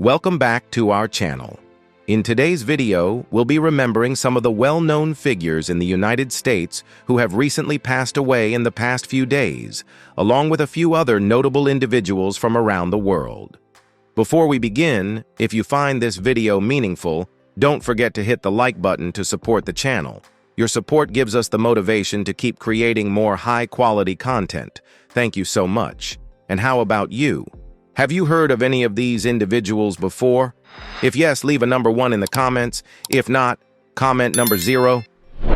Welcome back to our channel. In today's video, we'll be remembering some of the well-known figures in the United States who have recently passed away in the past few days, along with a few other notable individuals from around the world. Before we begin, if you find this video meaningful, don't forget to hit the like button to support the channel. Your support gives us the motivation to keep creating more high-quality content. Thank you so much. And how about you? Have you heard of any of these individuals before? If yes, leave a number 1 in the comments. If not, comment number 0.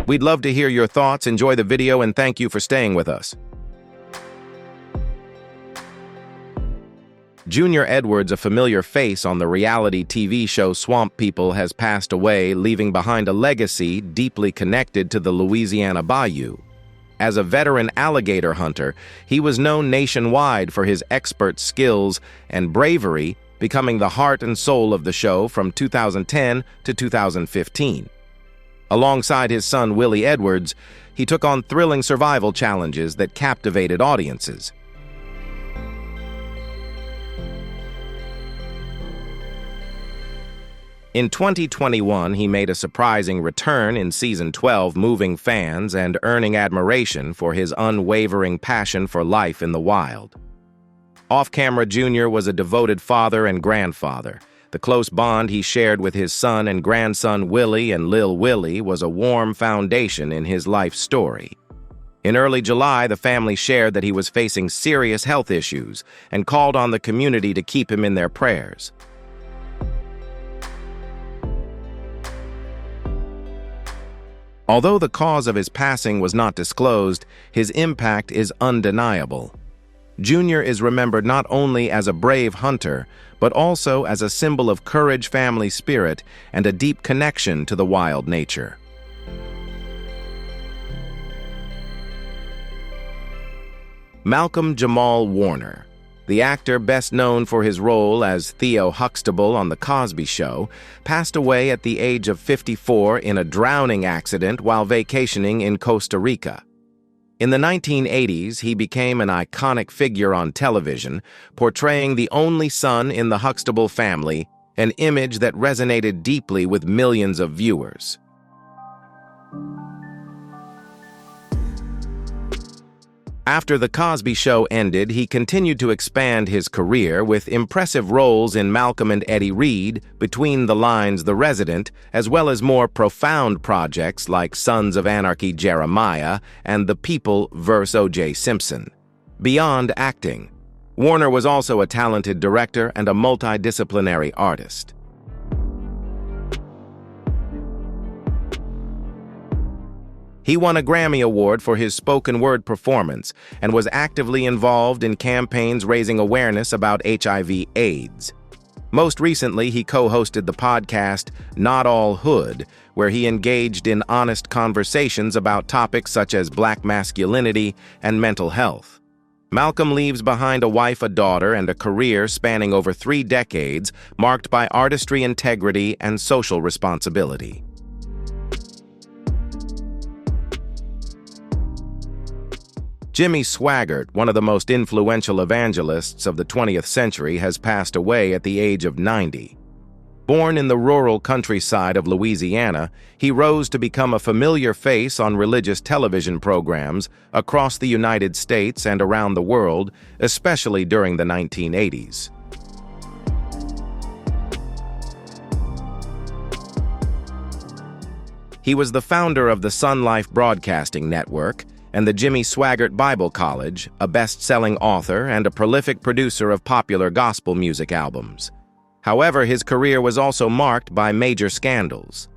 We'd love to hear your thoughts. Enjoy the video and thank you for staying with us. Junior Edwards, a familiar face on the reality TV show Swamp People, has passed away, leaving behind a legacy deeply connected to the Louisiana Bayou. As a veteran alligator hunter, he was known nationwide for his expert skills and bravery, becoming the heart and soul of the show from 2010 to 2015. Alongside his son Willie Edwards, he took on thrilling survival challenges that captivated audiences. In 2021, he made a surprising return in Season 12, moving fans and earning admiration for his unwavering passion for life in the wild. Off-camera, Junior was a devoted father and grandfather. The close bond he shared with his son and grandson Willie and Lil Willie was a warm foundation in his life story. In early July, the family shared that he was facing serious health issues and called on the community to keep him in their prayers. Although the cause of his passing was not disclosed, his impact is undeniable. Junior is remembered not only as a brave hunter, but also as a symbol of courage, family spirit, and a deep connection to the wild nature. Malcolm Jamal Warner, the actor best known for his role as Theo Huxtable on The Cosby Show, passed away at the age of 54 in a drowning accident while vacationing in Costa Rica. In the 1980s, he became an iconic figure on television, portraying the only son in the Huxtable family, an image that resonated deeply with millions of viewers. After The Cosby Show ended, he continued to expand his career with impressive roles in Malcolm and Eddie Reed, Between the Lines, The Resident, as well as more profound projects like Sons of Anarchy Jeremiah and The People vs. O.J. Simpson. Beyond acting, Warner was also a talented director and a multidisciplinary artist. He won a Grammy Award for his spoken word performance and was actively involved in campaigns raising awareness about HIV/AIDS. Most recently, he co-hosted the podcast Not All Hood, where he engaged in honest conversations about topics such as Black masculinity and mental health. Malcolm leaves behind a wife, a daughter, and a career spanning over 3 decades, marked by artistry, integrity, and social responsibility. Jimmy Swaggart, one of the most influential evangelists of the 20th century, has passed away at the age of 90. Born in the rural countryside of Louisiana, he rose to become a familiar face on religious television programs across the United States and around the world, especially during the 1980s. He was the founder of the Sun Life Broadcasting Network and the Jimmy Swaggart Bible College, a best-selling author and a prolific producer of popular gospel music albums. However, his career was also marked by major scandals.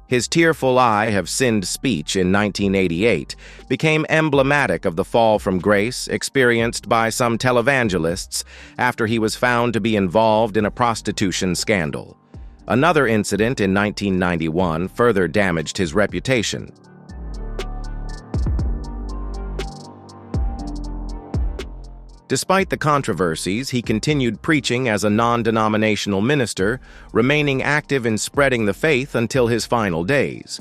His tearful "I Have Sinned" speech in 1988 became emblematic of the fall from grace experienced by some televangelists after he was found to be involved in a prostitution scandal. Another incident in 1991 further damaged his reputation. Despite the controversies, he continued preaching as a non-denominational minister, remaining active in spreading the faith until his final days.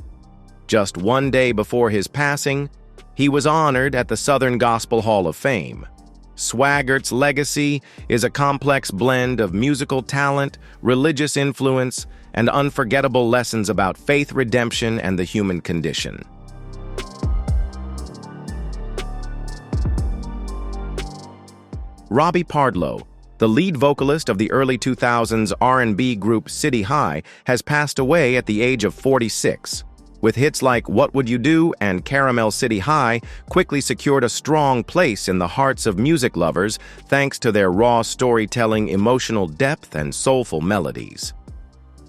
Just 1 day before his passing, he was honored at the Southern Gospel Hall of Fame. Swaggert's legacy is a complex blend of musical talent, religious influence, and unforgettable lessons about faith, redemption, and the human condition. Robbie Pardlow, the lead vocalist of the early 2000s R&B group City High, has passed away at the age of 46. With hits like What Would You Do and Caramel City High, quickly secured a strong place in the hearts of music lovers thanks to their raw storytelling, emotional depth, and soulful melodies.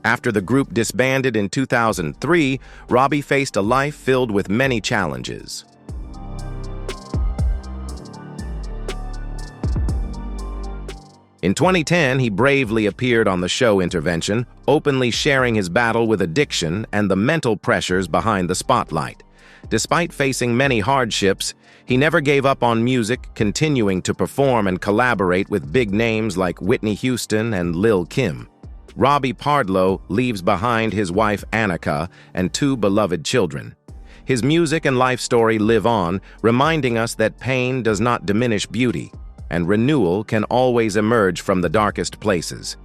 After the group disbanded in 2003, Robbie faced a life filled with many challenges. In 2010, he bravely appeared on the show Intervention, openly sharing his battle with addiction and the mental pressures behind the spotlight. Despite facing many hardships, he never gave up on music, continuing to perform and collaborate with big names like Whitney Houston and Lil' Kim. Robbie Pardlow leaves behind his wife Annika and 2 beloved children. His music and life story live on, reminding us that pain does not diminish beauty, and renewal can always emerge from the darkest places.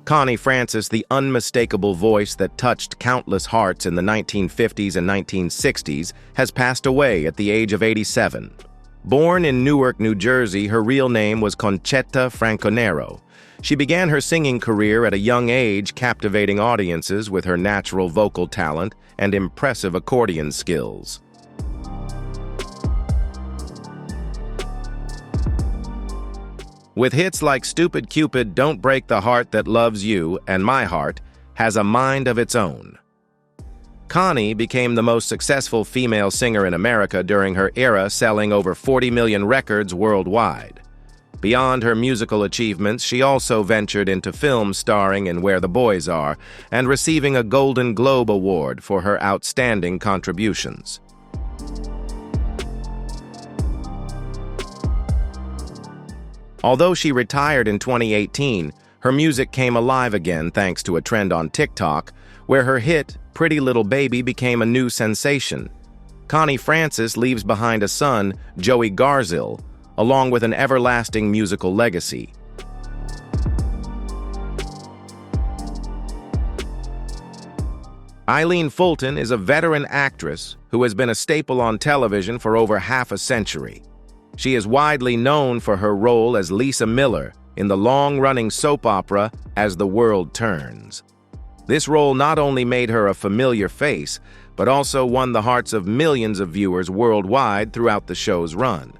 Connie Francis, the unmistakable voice that touched countless hearts in the 1950s and 1960s, has passed away at the age of 87. Born in Newark, New Jersey, her real name was Concetta Franconero. She began her singing career at a young age, captivating audiences with her natural vocal talent and impressive accordion skills. With hits like Stupid Cupid, Don't Break the Heart That Loves You, and My Heart Has a Mind of Its Own. Connie became the most successful female singer in America during her era, selling over 40 million records worldwide. Beyond her musical achievements, she also ventured into film, starring in Where the Boys Are, and receiving a Golden Globe Award for her outstanding contributions. Although she retired in 2018, her music came alive again thanks to a trend on TikTok, where her hit, Pretty Little Baby, became a new sensation. Connie Francis leaves behind a son, Joey Garzil, along with an everlasting musical legacy. Eileen Fulton is a veteran actress who has been a staple on television for over half a century. She is widely known for her role as Lisa Miller in the long-running soap opera As the World Turns. This role not only made her a familiar face, but also won the hearts of millions of viewers worldwide throughout the show's run.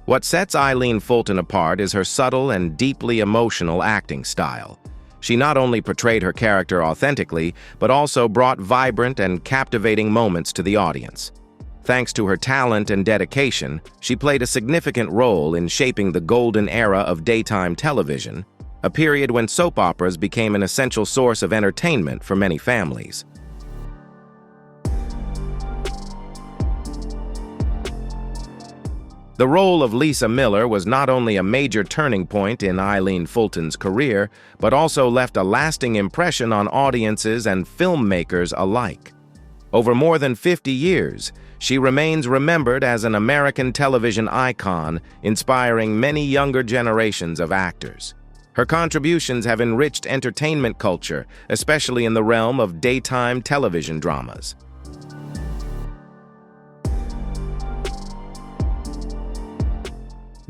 What sets Eileen Fulton apart is her subtle and deeply emotional acting style. She not only portrayed her character authentically, but also brought vibrant and captivating moments to the audience. Thanks to her talent and dedication, she played a significant role in shaping the golden era of daytime television, a period when soap operas became an essential source of entertainment for many families. The role of Lisa Miller was not only a major turning point in Eileen Fulton's career, but also left a lasting impression on audiences and filmmakers alike. Over more than 50 years, she remains remembered as an American television icon, inspiring many younger generations of actors. Her contributions have enriched entertainment culture, especially in the realm of daytime television dramas.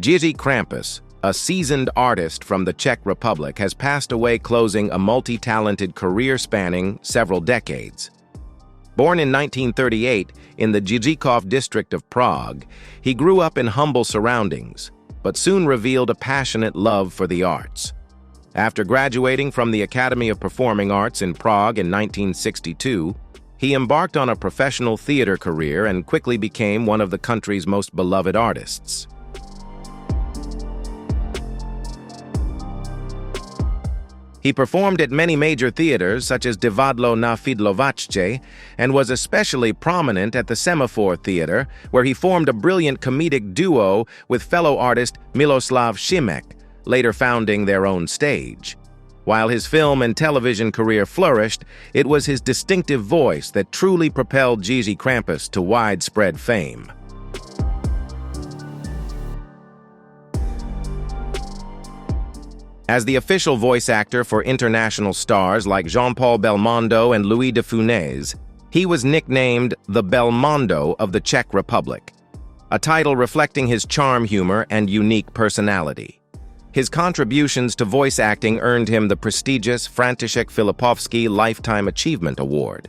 Jiří Krampus, a seasoned artist from the Czech Republic, has passed away, closing a multi-talented career spanning several decades. Born in 1938 in the Žižkov district of Prague, he grew up in humble surroundings, but soon revealed a passionate love for the arts. After graduating from the Academy of Performing Arts in Prague in 1962, he embarked on a professional theater career and quickly became one of the country's most beloved artists. He performed at many major theaters such as Divadlo na Fidlovačce and was especially prominent at the Semaphore Theater, where he formed a brilliant comedic duo with fellow artist Miloslav Šimek, later founding their own stage. While his film and television career flourished, it was his distinctive voice that truly propelled Gigi Krampus to widespread fame. As the official voice actor for international stars like Jean-Paul Belmondo and Louis de Funès, he was nicknamed the Belmondo of the Czech Republic, a title reflecting his charm, humor, and unique personality. His contributions to voice acting earned him the prestigious Franciszek Filipowski Lifetime Achievement Award.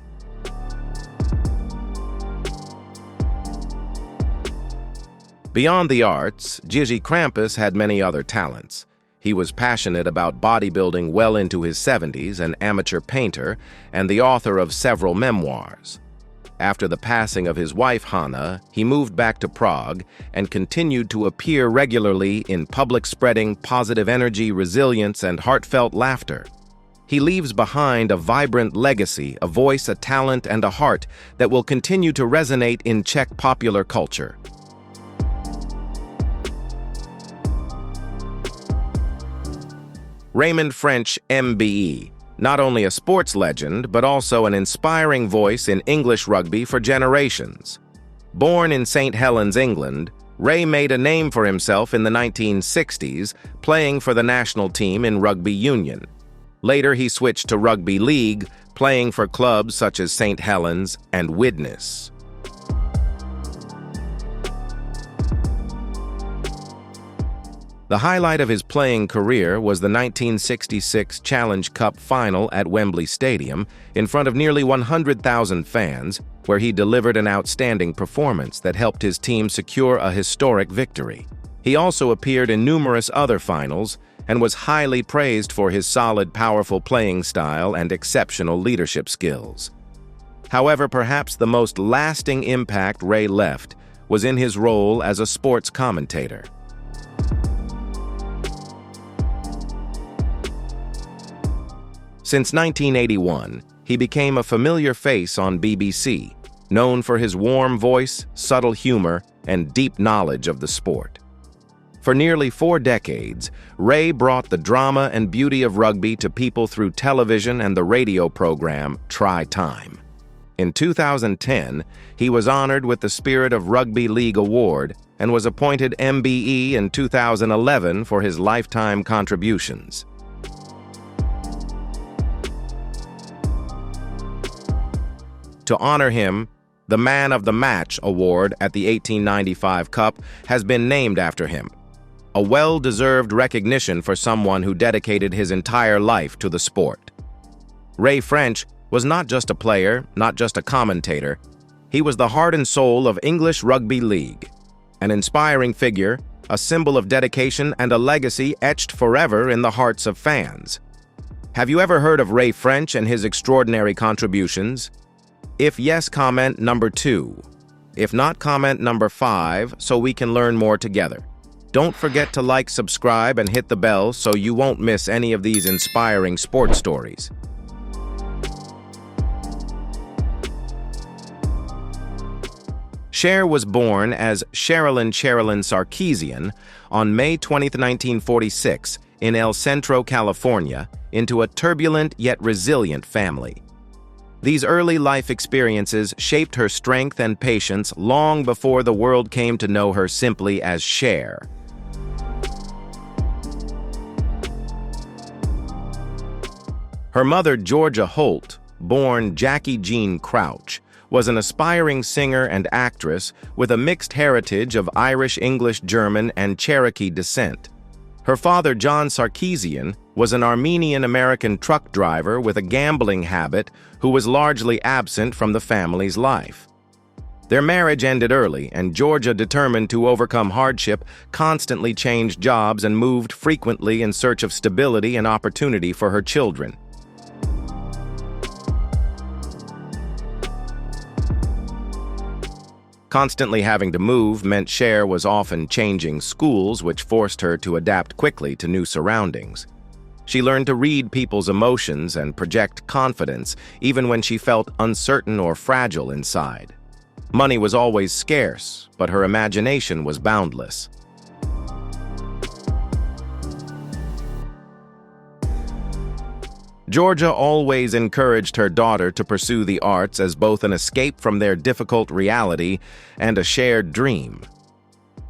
Beyond the arts, Gigi Krampus had many other talents. He was passionate about bodybuilding well into his 70s, an amateur painter, and the author of several memoirs. After the passing of his wife, Hanna, he moved back to Prague and continued to appear regularly in public, spreading positive energy, resilience, and heartfelt laughter. He leaves behind a vibrant legacy, a voice, a talent, and a heart that will continue to resonate in Czech popular culture. Raymond French, MBE, not only a sports legend, but also an inspiring voice in English rugby for generations. Born in St. Helens, England, Ray made a name for himself in the 1960s, playing for the national team in rugby union. Later, he switched to rugby league, playing for clubs such as St. Helens and Widnes. The highlight of his playing career was the 1966 Challenge Cup final at Wembley Stadium in front of nearly 100,000 fans, where he delivered an outstanding performance that helped his team secure a historic victory. He also appeared in numerous other finals and was highly praised for his solid, powerful playing style and exceptional leadership skills. However, perhaps the most lasting impact Ray left was in his role as a sports commentator. Since 1981, he became a familiar face on BBC, known for his warm voice, subtle humor, and deep knowledge of the sport. For nearly 4 decades, Ray brought the drama and beauty of rugby to people through television and the radio program Try Time. In 2010, he was honored with the Spirit of Rugby League Award and was appointed MBE in 2011 for his lifetime contributions. To honor him, the Man of the Match award at the 1895 Cup has been named after him, a well-deserved recognition for someone who dedicated his entire life to the sport. Ray French was not just a player, not just a commentator. He was the heart and soul of English Rugby League, an inspiring figure, a symbol of dedication, and a legacy etched forever in the hearts of fans. Have you ever heard of Ray French and his extraordinary contributions? If yes, comment number 2. If not, comment number 5 so we can learn more together. Don't forget to like, subscribe, and hit the bell so you won't miss any of these inspiring sports stories. Cher was born as Sherilyn Sarkeesian on May 20, 1946, in El Centro, California, into a turbulent yet resilient family. These early life experiences shaped her strength and patience long before the world came to know her simply as Cher. Her mother, Georgia Holt, born Jackie Jean Crouch, was an aspiring singer and actress with a mixed heritage of Irish, English, German, and Cherokee descent. Her father, John Sarkeesian, was an Armenian-American truck driver with a gambling habit who was largely absent from the family's life. Their marriage ended early, and Georgia, determined to overcome hardship, constantly changed jobs and moved frequently in search of stability and opportunity for her children. Constantly having to move meant Cher was often changing schools, which forced her to adapt quickly to new surroundings. She learned to read people's emotions and project confidence, even when she felt uncertain or fragile inside. Money was always scarce, but her imagination was boundless. Georgia always encouraged her daughter to pursue the arts as both an escape from their difficult reality and a shared dream.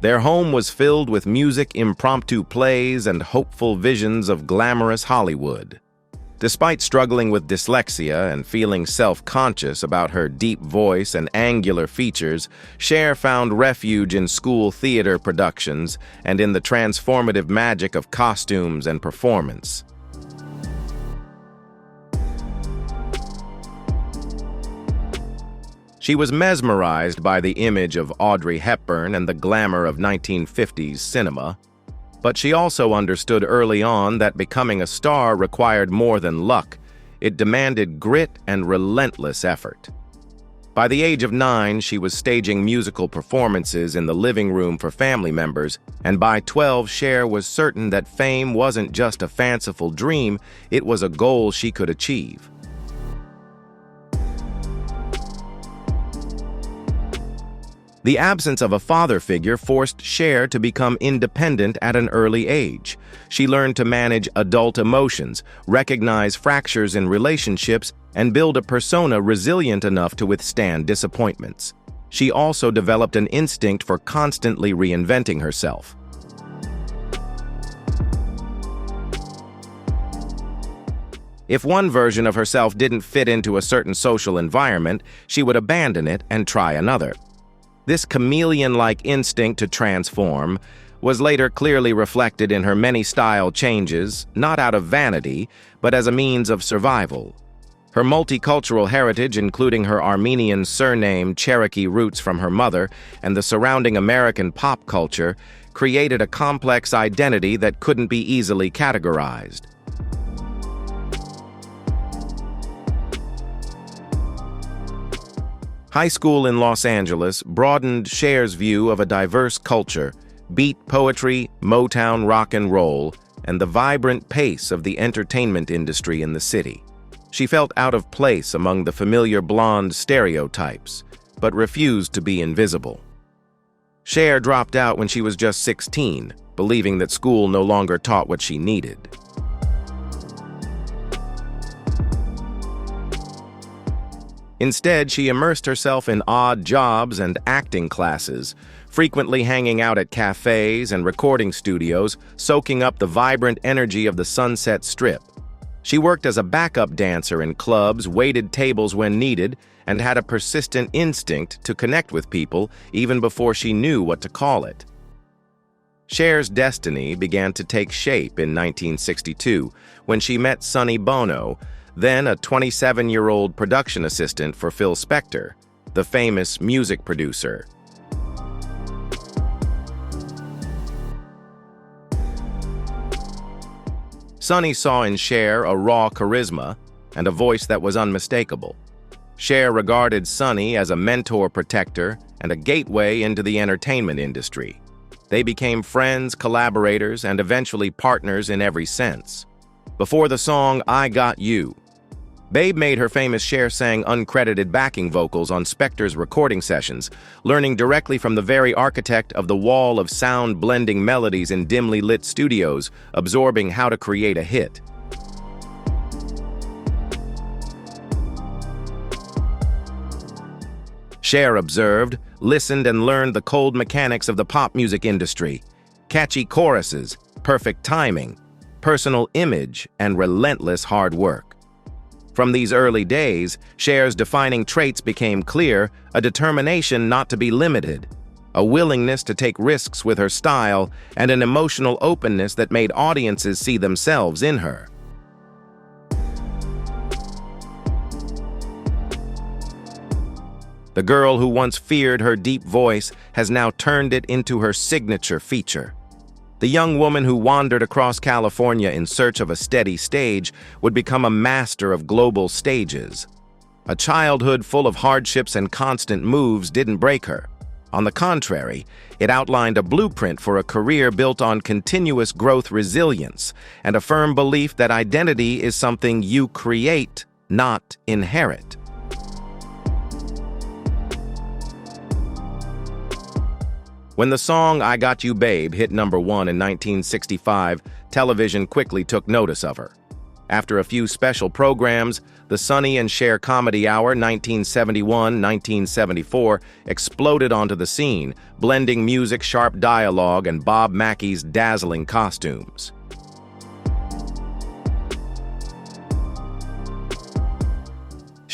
Their home was filled with music, impromptu plays, and hopeful visions of glamorous Hollywood. Despite struggling with dyslexia and feeling self-conscious about her deep voice and angular features, Cher found refuge in school theater productions and in the transformative magic of costumes and performance. She was mesmerized by the image of Audrey Hepburn and the glamour of 1950s cinema, but she also understood early on that becoming a star required more than luck. It demanded grit and relentless effort. By the age of 9, she was staging musical performances in the living room for family members, and by 12, Cher was certain that fame wasn't just a fanciful dream, it was a goal she could achieve. The absence of a father figure forced Cher to become independent at an early age. She learned to manage adult emotions, recognize fractures in relationships, and build a persona resilient enough to withstand disappointments. She also developed an instinct for constantly reinventing herself. If one version of herself didn't fit into a certain social environment, she would abandon it and try another. This chameleon-like instinct to transform was later clearly reflected in her many style changes, not out of vanity, but as a means of survival. Her multicultural heritage, including her Armenian surname, Cherokee roots from her mother, and the surrounding American pop culture, created a complex identity that couldn't be easily categorized. High school in Los Angeles broadened Cher's view of a diverse culture, beat poetry, Motown rock and roll, and the vibrant pace of the entertainment industry in the city. She felt out of place among the familiar blonde stereotypes, but refused to be invisible. Cher dropped out when she was just 16, believing that school no longer taught what she needed. Instead, she immersed herself in odd jobs and acting classes, frequently hanging out at cafes and recording studios, soaking up the vibrant energy of the Sunset Strip. She worked as a backup dancer in clubs, waited tables when needed, and had a persistent instinct to connect with people even before she knew what to call it. Cher's destiny began to take shape in 1962 when she met Sonny Bono, then a 27-year-old production assistant for Phil Spector, the famous music producer. Sonny saw in Cher a raw charisma and a voice that was unmistakable. Cher regarded Sonny as a mentor protector and a gateway into the entertainment industry. They became friends, collaborators, and eventually partners in every sense. Before the song I Got You, Babe made her famous Cher sang uncredited backing vocals on Spector's recording sessions, learning directly from the very architect of the wall of sound blending melodies in dimly lit studios, absorbing how to create a hit. Cher observed, listened, and learned the cold mechanics of the pop music industry: catchy choruses, perfect timing, personal image, and relentless hard work. From these early days, Cher's defining traits became clear: a determination not to be limited, a willingness to take risks with her style, and an emotional openness that made audiences see themselves in her. The girl who once feared her deep voice has now turned it into her signature feature. The young woman who wandered across California in search of a steady stage would become a master of global stages. A childhood full of hardships and constant moves didn't break her. On the contrary, it outlined a blueprint for a career built on continuous growth, resilience, and a firm belief that identity is something you create, not inherit. When the song I Got You Babe hit #1 in 1965, television quickly took notice of her. After a few special programs, the Sonny and Cher Comedy Hour 1971-1974 exploded onto the scene, blending music, sharp dialogue, and Bob Mackey's dazzling costumes.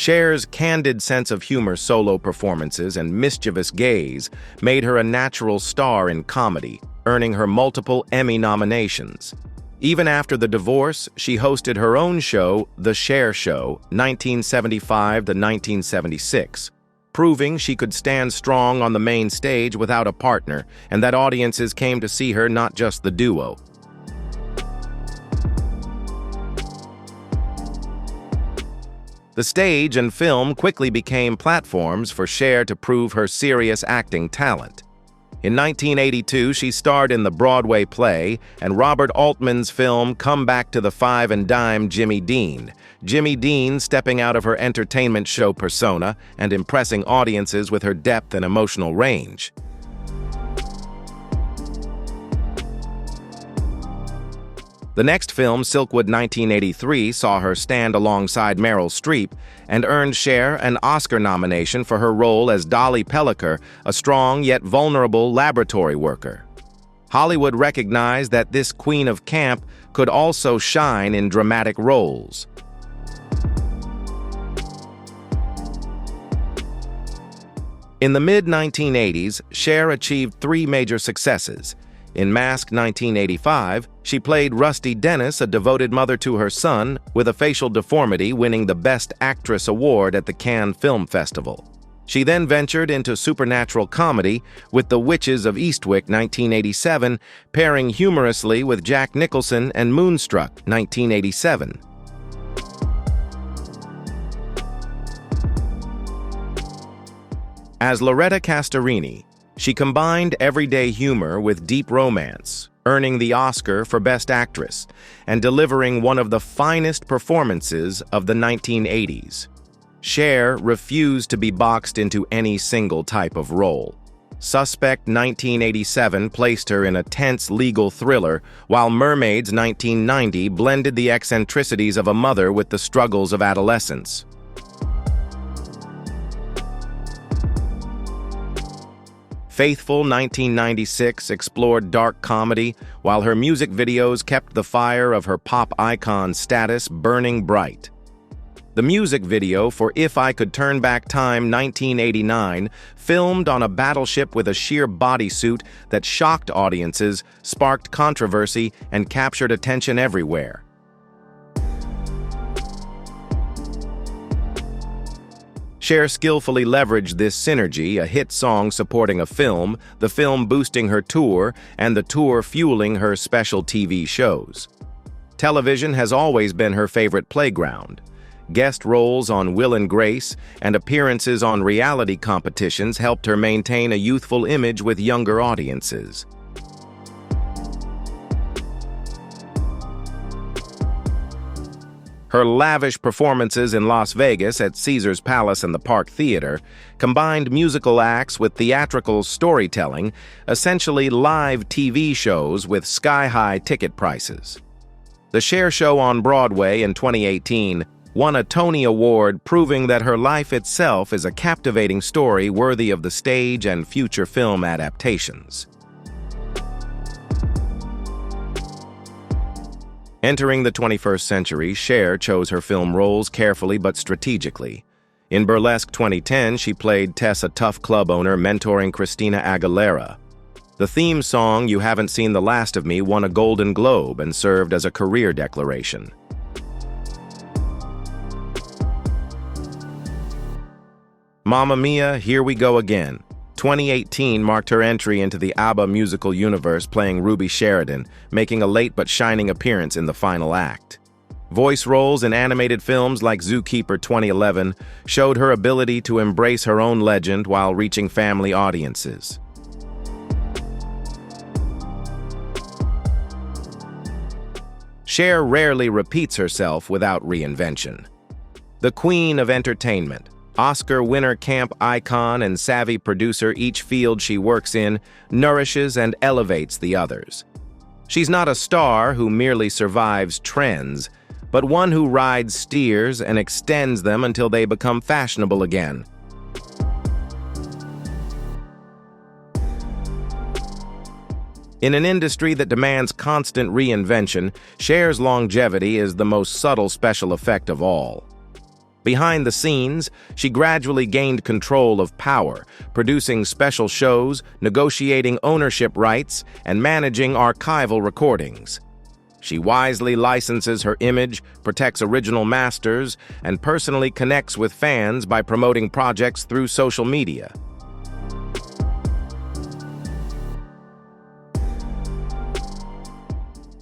Cher's candid sense of humor, solo performances, and mischievous gaze made her a natural star in comedy, earning her multiple Emmy nominations. Even after the divorce, she hosted her own show, The Cher Show, 1975 to 1976, proving she could stand strong on the main stage without a partner, and that audiences came to see her, not just the duo. The stage and film quickly became platforms for Cher to prove her serious acting talent. In 1982, she starred in the Broadway play and Robert Altman's film Come Back to the Five and Dime Jimmy Dean. Jimmy Dean stepping out of her entertainment show persona and impressing audiences with her depth and emotional range. The next film, Silkwood 1983, saw her stand alongside Meryl Streep and earned Cher an Oscar nomination for her role as Dolly Pellicer, a strong yet vulnerable laboratory worker. Hollywood recognized that this queen of camp could also shine in dramatic roles. In the mid-1980s, Cher achieved three major successes. In Mask 1985, she played Rusty Dennis, a devoted mother to her son, with a facial deformity, winning the Best Actress award at the Cannes Film Festival. She then ventured into supernatural comedy with The Witches of Eastwick 1987, pairing humorously with Jack Nicholson and Moonstruck 1987. As Loretta Castorini, she combined everyday humor with deep romance, earning the Oscar for Best Actress and delivering one of the finest performances of the 1980s. Cher refused to be boxed into any single type of role. Suspect 1987 placed her in a tense legal thriller, while Mermaids 1990 blended the eccentricities of a mother with the struggles of adolescence. Faithful 1996 explored dark comedy, while her music videos kept the fire of her pop icon status burning bright. The music video for If I Could Turn Back Time 1989, filmed on a battleship with a sheer bodysuit that shocked audiences, sparked controversy, and captured attention everywhere. Cher skillfully leveraged this synergy, a hit song supporting a film, the film boosting her tour, and the tour fueling her special TV shows. Television has always been her favorite playground. Guest roles on Will and Grace and appearances on reality competitions helped her maintain a youthful image with younger audiences. Her lavish performances in Las Vegas at Caesars Palace and the Park Theater combined musical acts with theatrical storytelling, essentially live TV shows with sky-high ticket prices. The Cher Show on Broadway in 2018 won a Tony Award, proving that her life itself is a captivating story worthy of the stage and future film adaptations. Entering the 21st century, Cher chose her film roles carefully but strategically. In Burlesque 2010, she played Tess, a tough club owner mentoring Christina Aguilera. The theme song, You Haven't Seen the Last of Me, won a Golden Globe and served as a career declaration. Mamma Mia, Here We Go Again. 2018 marked her entry into the ABBA musical universe, playing Ruby Sheridan, making a late but shining appearance in the final act. Voice roles in animated films like Zookeeper 2011 showed her ability to embrace her own legend while reaching family audiences. Cher rarely repeats herself without reinvention. The queen of entertainment, Oscar winner, camp icon, and savvy producer, each field she works in nourishes and elevates the others. She's not a star who merely survives trends, but one who rides steers and extends them until they become fashionable again. In an industry that demands constant reinvention, Cher's longevity is the most subtle special effect of all. Behind the scenes, she gradually gained control of power, producing special shows, negotiating ownership rights, and managing archival recordings. She wisely licenses her image, protects original masters, and personally connects with fans by promoting projects through social media.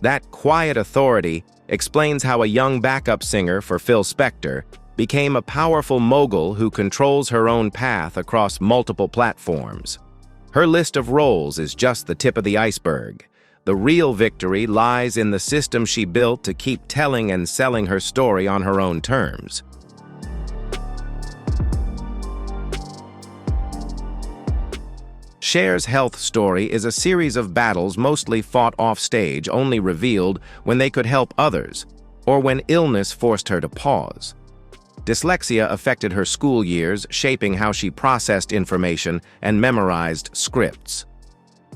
That quiet authority explains how a young backup singer for Phil Spector became a powerful mogul who controls her own path across multiple platforms. Her list of roles is just the tip of the iceberg. The real victory lies in the system she built to keep telling and selling her story on her own terms. Cher's health story is a series of battles mostly fought offstage, only revealed when they could help others, or when illness forced her to pause. Dyslexia affected her school years, shaping how she processed information and memorized scripts.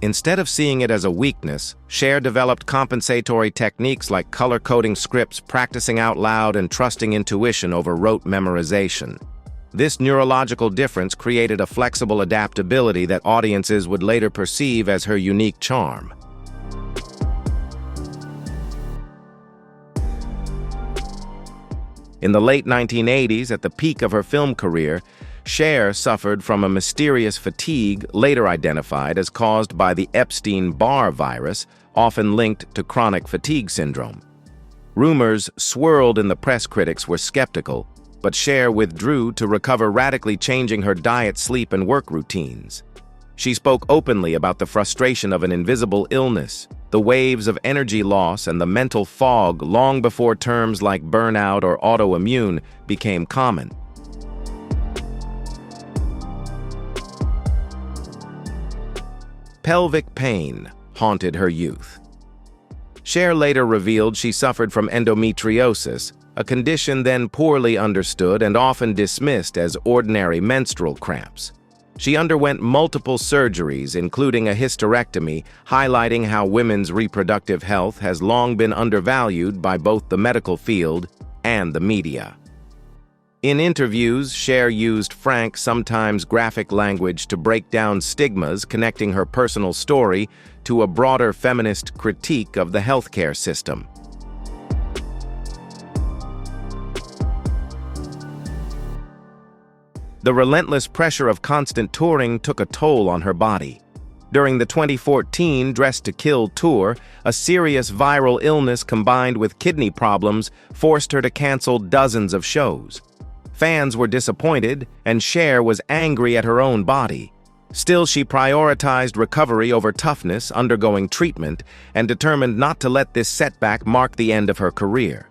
Instead of seeing it as a weakness, Cher developed compensatory techniques like color-coding scripts, practicing out loud, and trusting intuition over rote memorization. This neurological difference created a flexible adaptability that audiences would later perceive as her unique charm. In the late 1980s, at the peak of her film career, Cher suffered from a mysterious fatigue later identified as caused by the Epstein-Barr virus, often linked to chronic fatigue syndrome. Rumors swirled in the press. Critics were skeptical, but Cher withdrew to recover, radically changing her diet, sleep, and work routines. She spoke openly about the frustration of an invisible illness, the waves of energy loss, and the mental fog long before terms like burnout or autoimmune became common. Pelvic pain haunted her youth. Cher later revealed she suffered from endometriosis, a condition then poorly understood and often dismissed as ordinary menstrual cramps. She underwent multiple surgeries, including a hysterectomy, highlighting how women's reproductive health has long been undervalued by both the medical field and the media. In interviews, Cher used frank, sometimes graphic language to break down stigmas, connecting her personal story to a broader feminist critique of the healthcare system. The relentless pressure of constant touring took a toll on her body. During the 2014 Dressed to Kill tour, a serious viral illness combined with kidney problems forced her to cancel dozens of shows. Fans were disappointed, and Cher was angry at her own body. Still, she prioritized recovery over toughness, undergoing treatment, and determined not to let this setback mark the end of her career.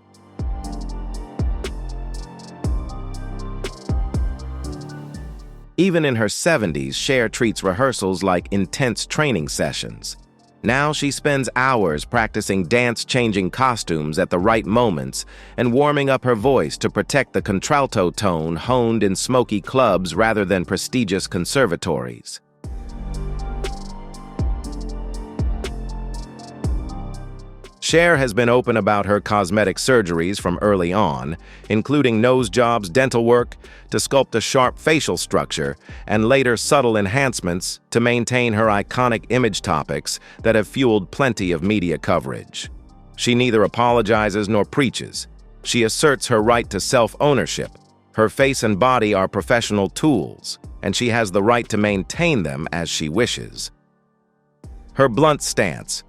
Even in her 70s, Cher treats rehearsals like intense training sessions. Now she spends hours practicing dance-changing costumes at the right moments and warming up her voice to protect the contralto tone honed in smoky clubs rather than prestigious conservatories. Cher has been open about her cosmetic surgeries from early on, including nose jobs, dental work to sculpt a sharp facial structure, and later subtle enhancements to maintain her iconic image, topics that have fueled plenty of media coverage. She neither apologizes nor preaches. She asserts her right to self-ownership. Her face and body are professional tools, and she has the right to maintain them as she wishes. Her blunt stance: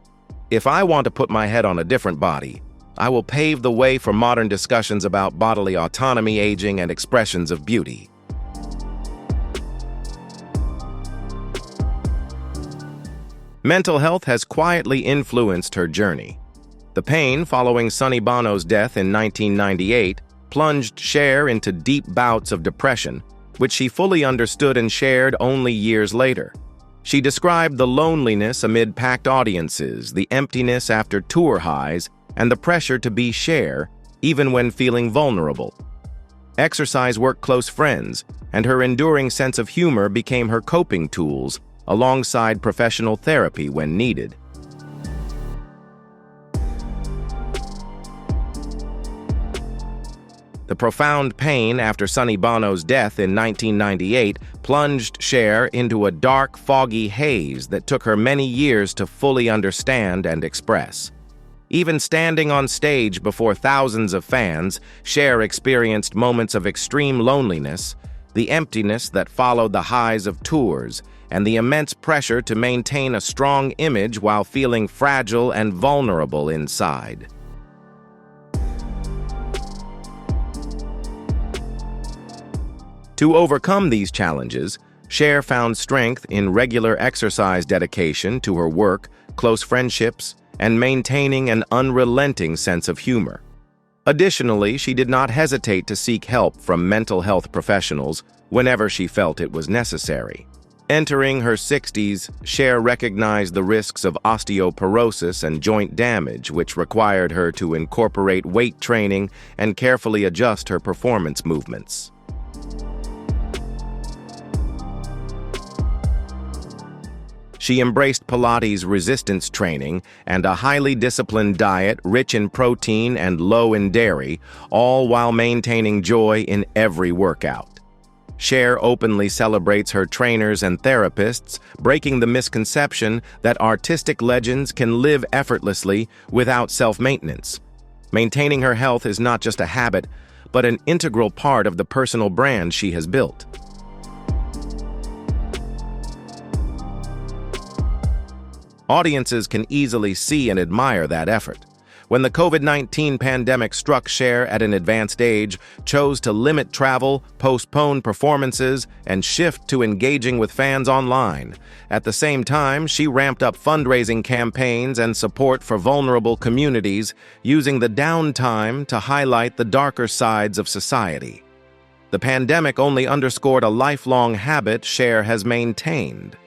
if I want to put my head on a different body, I will pave the way for modern discussions about bodily autonomy, aging, and expressions of beauty. Mental health has quietly influenced her journey. The pain following Sonny Bono's death in 1998 plunged Cher into deep bouts of depression, which she fully understood and shared only years later. She described the loneliness amid packed audiences, the emptiness after tour highs, and the pressure to be Cher even when feeling vulnerable. Exercise worked close friends, and her enduring sense of humor became her coping tools, alongside professional therapy when needed. The profound pain after Sonny Bono's death in 1998 plunged Cher into a dark, foggy haze that took her many years to fully understand and express. Even standing on stage before thousands of fans, Cher experienced moments of extreme loneliness, the emptiness that followed the highs of tours, and the immense pressure to maintain a strong image while feeling fragile and vulnerable inside. To overcome these challenges, Cher found strength in regular exercise dedication to her work, close friendships, and maintaining an unrelenting sense of humor. Additionally, she did not hesitate to seek help from mental health professionals whenever she felt it was necessary. Entering her 60s, Cher recognized the risks of osteoporosis and joint damage, which required her to incorporate weight training and carefully adjust her performance movements. She embraced Pilates resistance training and a highly disciplined diet rich in protein and low in dairy, all while maintaining joy in every workout. Cher openly celebrates her trainers and therapists, breaking the misconception that artistic legends can live effortlessly without self-maintenance. Maintaining her health is not just a habit, but an integral part of the personal brand she has built. Audiences can easily see and admire that effort. When the COVID-19 pandemic struck, Cher at an advanced age chose to limit travel, postpone performances, and shift to engaging with fans online. At the same time, she ramped up fundraising campaigns and support for vulnerable communities, using the downtime to highlight the darker sides of society. The pandemic only underscored a lifelong habit Cher has maintained.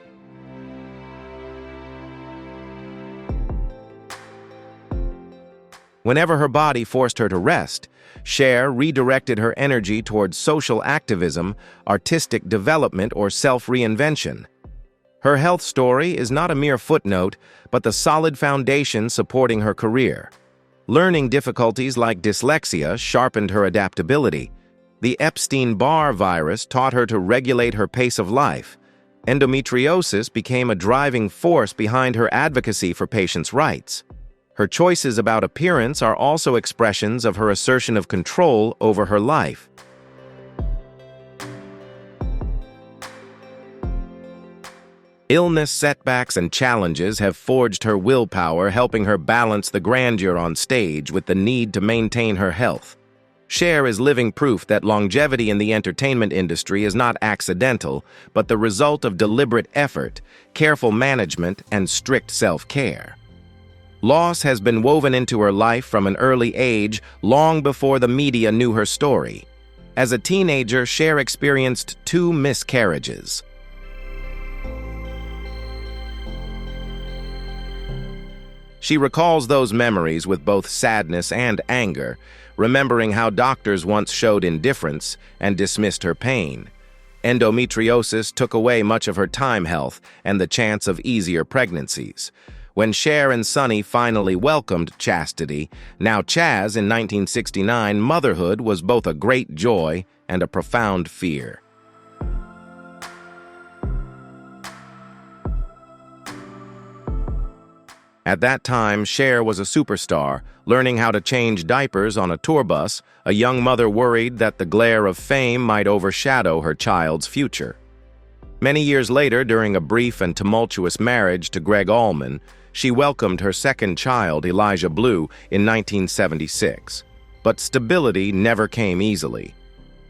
Whenever her body forced her to rest, Cher redirected her energy towards social activism, artistic development, or self-reinvention. Her health story is not a mere footnote, but the solid foundation supporting her career. Learning difficulties like dyslexia sharpened her adaptability. The Epstein-Barr virus taught her to regulate her pace of life. Endometriosis became a driving force behind her advocacy for patients' rights. Her choices about appearance are also expressions of her assertion of control over her life. Illness, setbacks, and challenges have forged her willpower, helping her balance the grandeur on stage with the need to maintain her health. Cher is living proof that longevity in the entertainment industry is not accidental, but the result of deliberate effort, careful management, and strict self-care. Loss has been woven into her life from an early age, long before the media knew her story. As a teenager, Cher experienced 2 miscarriages. She recalls those memories with both sadness and anger, remembering how doctors once showed indifference and dismissed her pain. Endometriosis took away much of her time health and the chance of easier pregnancies. When Cher and Sonny finally welcomed Chastity, now Chaz, in 1969, motherhood was both a great joy and a profound fear. At that time, Cher was a superstar, learning how to change diapers on a tour bus, a young mother worried that the glare of fame might overshadow her child's future. Many years later, during a brief and tumultuous marriage to Greg Allman, she welcomed her second child, Elijah Blue, in 1976. But stability never came easily.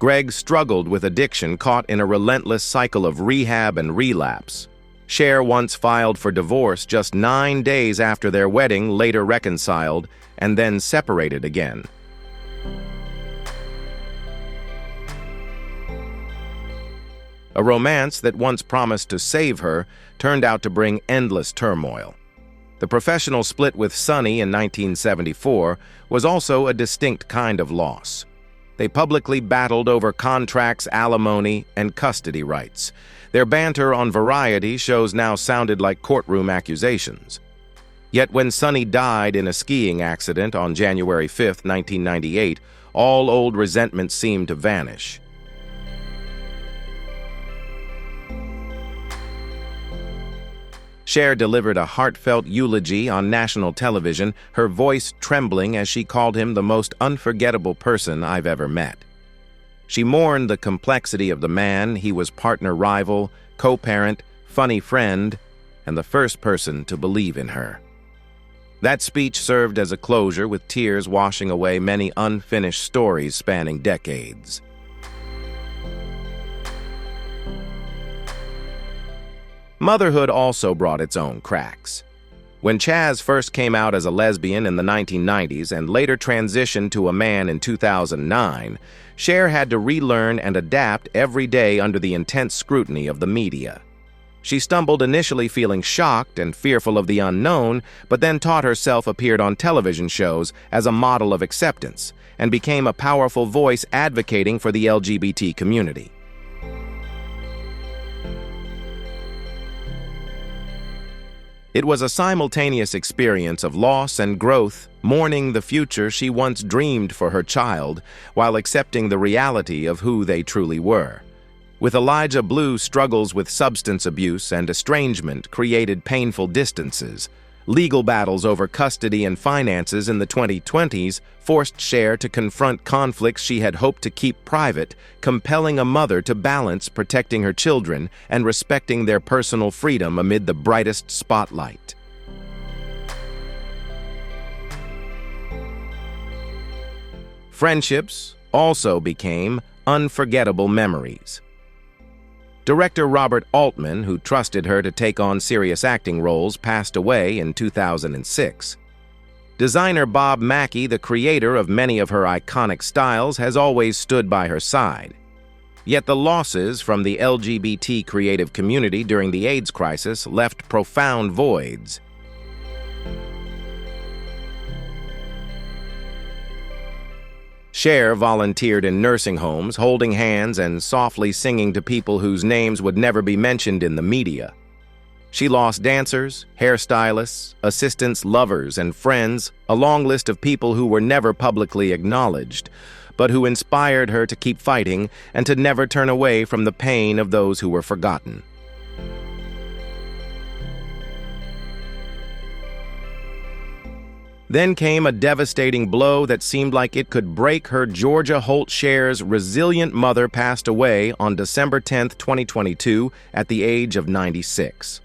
Greg struggled with addiction, caught in a relentless cycle of rehab and relapse. Cher once filed for divorce just 9 days after their wedding, later reconciled, and then separated again. A romance that once promised to save her turned out to bring endless turmoil. The professional split with Sonny in 1974 was also a distinct kind of loss. They publicly battled over contracts, alimony, and custody rights. Their banter on variety shows now sounded like courtroom accusations. Yet when Sonny died in a skiing accident on January 5, 1998, all old resentment seemed to vanish. Cher delivered a heartfelt eulogy on national television, her voice trembling as she called him the most unforgettable person I've ever met. She mourned the complexity of the man. He was partner-rival, co-parent, funny friend, and the first person to believe in her. That speech served as a closure, with tears washing away many unfinished stories spanning decades. Motherhood also brought its own cracks. When Chaz first came out as a lesbian in the 1990s and later transitioned to a man in 2009, Cher had to relearn and adapt every day under the intense scrutiny of the media. She stumbled, initially feeling shocked and fearful of the unknown, but then taught herself, appeared on television shows as a model of acceptance, and became a powerful voice advocating for the LGBT community. It was a simultaneous experience of loss and growth, mourning the future she once dreamed for her child, while accepting the reality of who they truly were. With Elijah Blue's struggles with substance abuse and estrangement created painful distances. Legal battles over custody and finances in the 2020s forced Cher to confront conflicts she had hoped to keep private, compelling a mother to balance protecting her children and respecting their personal freedom amid the brightest spotlight. Friendships also became unforgettable memories. Director Robert Altman, who trusted her to take on serious acting roles, passed away in 2006. Designer Bob Mackie, the creator of many of her iconic styles, has always stood by her side. Yet the losses from the LGBT creative community during the AIDS crisis left profound voids. Cher volunteered in nursing homes, holding hands and softly singing to people whose names would never be mentioned in the media. She lost dancers, hairstylists, assistants, lovers, and friends, a long list of people who were never publicly acknowledged, but who inspired her to keep fighting and to never turn away from the pain of those who were forgotten. Then came a devastating blow that seemed like it could break her. Georgia Holt Cher's resilient mother passed away on December 10, 2022, at the age of 96.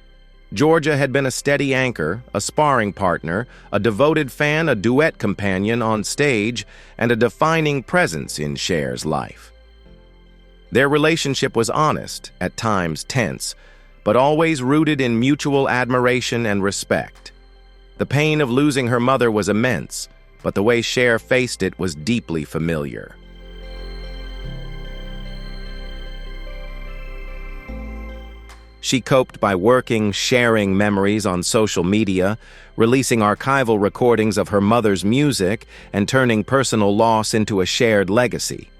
Georgia had been a steady anchor, a sparring partner, a devoted fan, a duet companion on stage, and a defining presence in Cher's life. Their relationship was honest, at times tense, but always rooted in mutual admiration and respect. The pain of losing her mother was immense, but the way Cher faced it was deeply familiar. She coped by working, sharing memories on social media, releasing archival recordings of her mother's music, and turning personal loss into a shared legacy.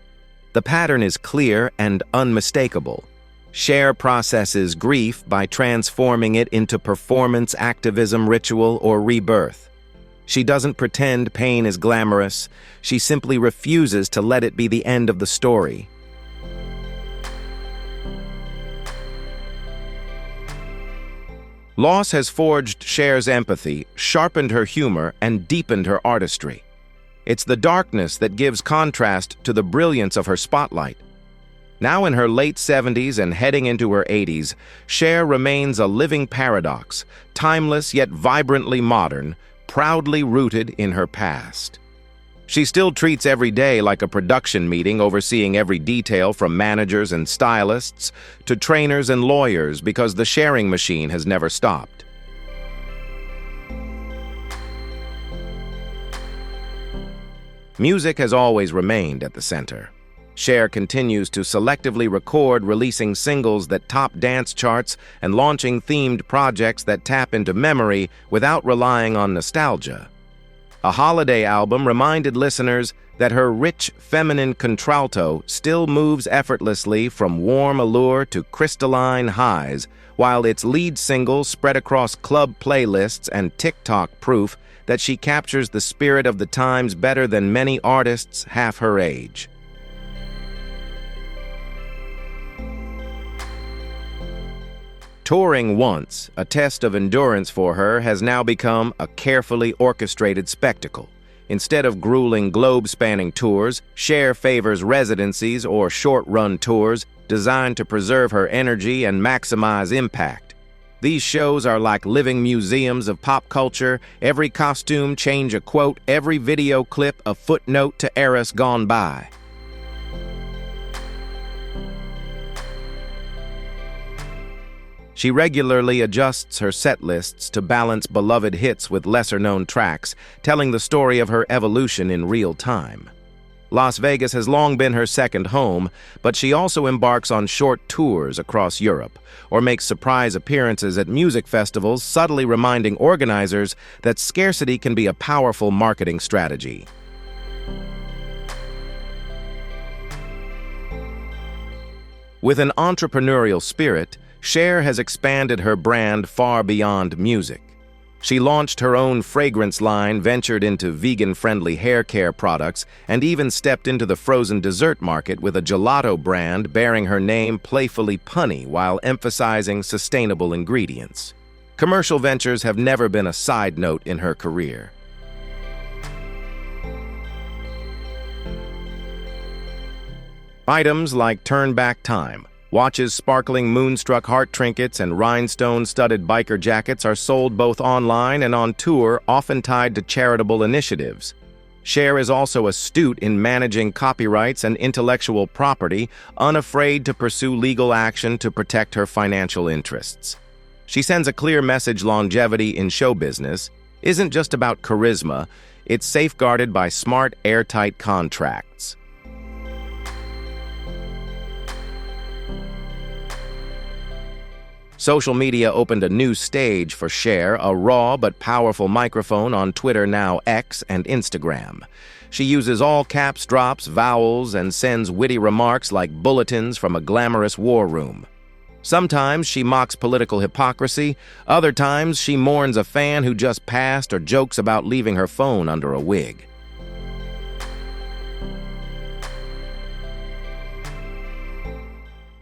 The pattern is clear and unmistakable. Cher processes grief by transforming it into performance, activism, ritual, or rebirth. She doesn't pretend pain is glamorous. She simply refuses to let it be the end of the story. Loss has forged Cher's empathy, sharpened her humor, and deepened her artistry. It's the darkness that gives contrast to the brilliance of her spotlight. Now in her late 70s and heading into her 80s, Cher remains a living paradox, timeless yet vibrantly modern, proudly rooted in her past. She still treats every day like a production meeting, overseeing every detail from managers and stylists to trainers and lawyers, because the sharing machine has never stopped. Music has always remained at the center. Cher continues to selectively record, releasing singles that top dance charts and launching themed projects that tap into memory without relying on nostalgia. A holiday album reminded listeners that her rich, feminine contralto still moves effortlessly from warm allure to crystalline highs, while its lead single spread across club playlists and TikTok proof that she captures the spirit of the times better than many artists half her age. Touring once, a test of endurance for her, has now become a carefully orchestrated spectacle. Instead of grueling globe-spanning tours, Cher favors residencies or short-run tours designed to preserve her energy and maximize impact. These shows are like living museums of pop culture, every costume change a quote, every video clip a footnote to eras gone by. She regularly adjusts her set lists to balance beloved hits with lesser-known tracks, telling the story of her evolution in real time. Las Vegas has long been her second home, but she also embarks on short tours across Europe, or makes surprise appearances at music festivals, subtly reminding organizers that scarcity can be a powerful marketing strategy. With an entrepreneurial spirit, Cher has expanded her brand far beyond music. She launched her own fragrance line, ventured into vegan-friendly hair care products, and even stepped into the frozen dessert market with a gelato brand bearing her name, playfully punny while emphasizing sustainable ingredients. Commercial ventures have never been a side note in her career. Items like Turn Back Time, watches, sparkling moonstruck heart trinkets, and rhinestone-studded biker jackets are sold both online and on tour, often tied to charitable initiatives. Cher is also astute in managing copyrights and intellectual property, unafraid to pursue legal action to protect her financial interests. She sends a clear message: longevity in show business isn't just about charisma, it's safeguarded by smart, airtight contracts. Social media opened a new stage for Cher, a raw but powerful microphone on Twitter, now X, and Instagram. She uses all caps, drops, vowels, and sends witty remarks like bulletins from a glamorous war room. Sometimes she mocks political hypocrisy, other times she mourns a fan who just passed or jokes about leaving her phone under a wig.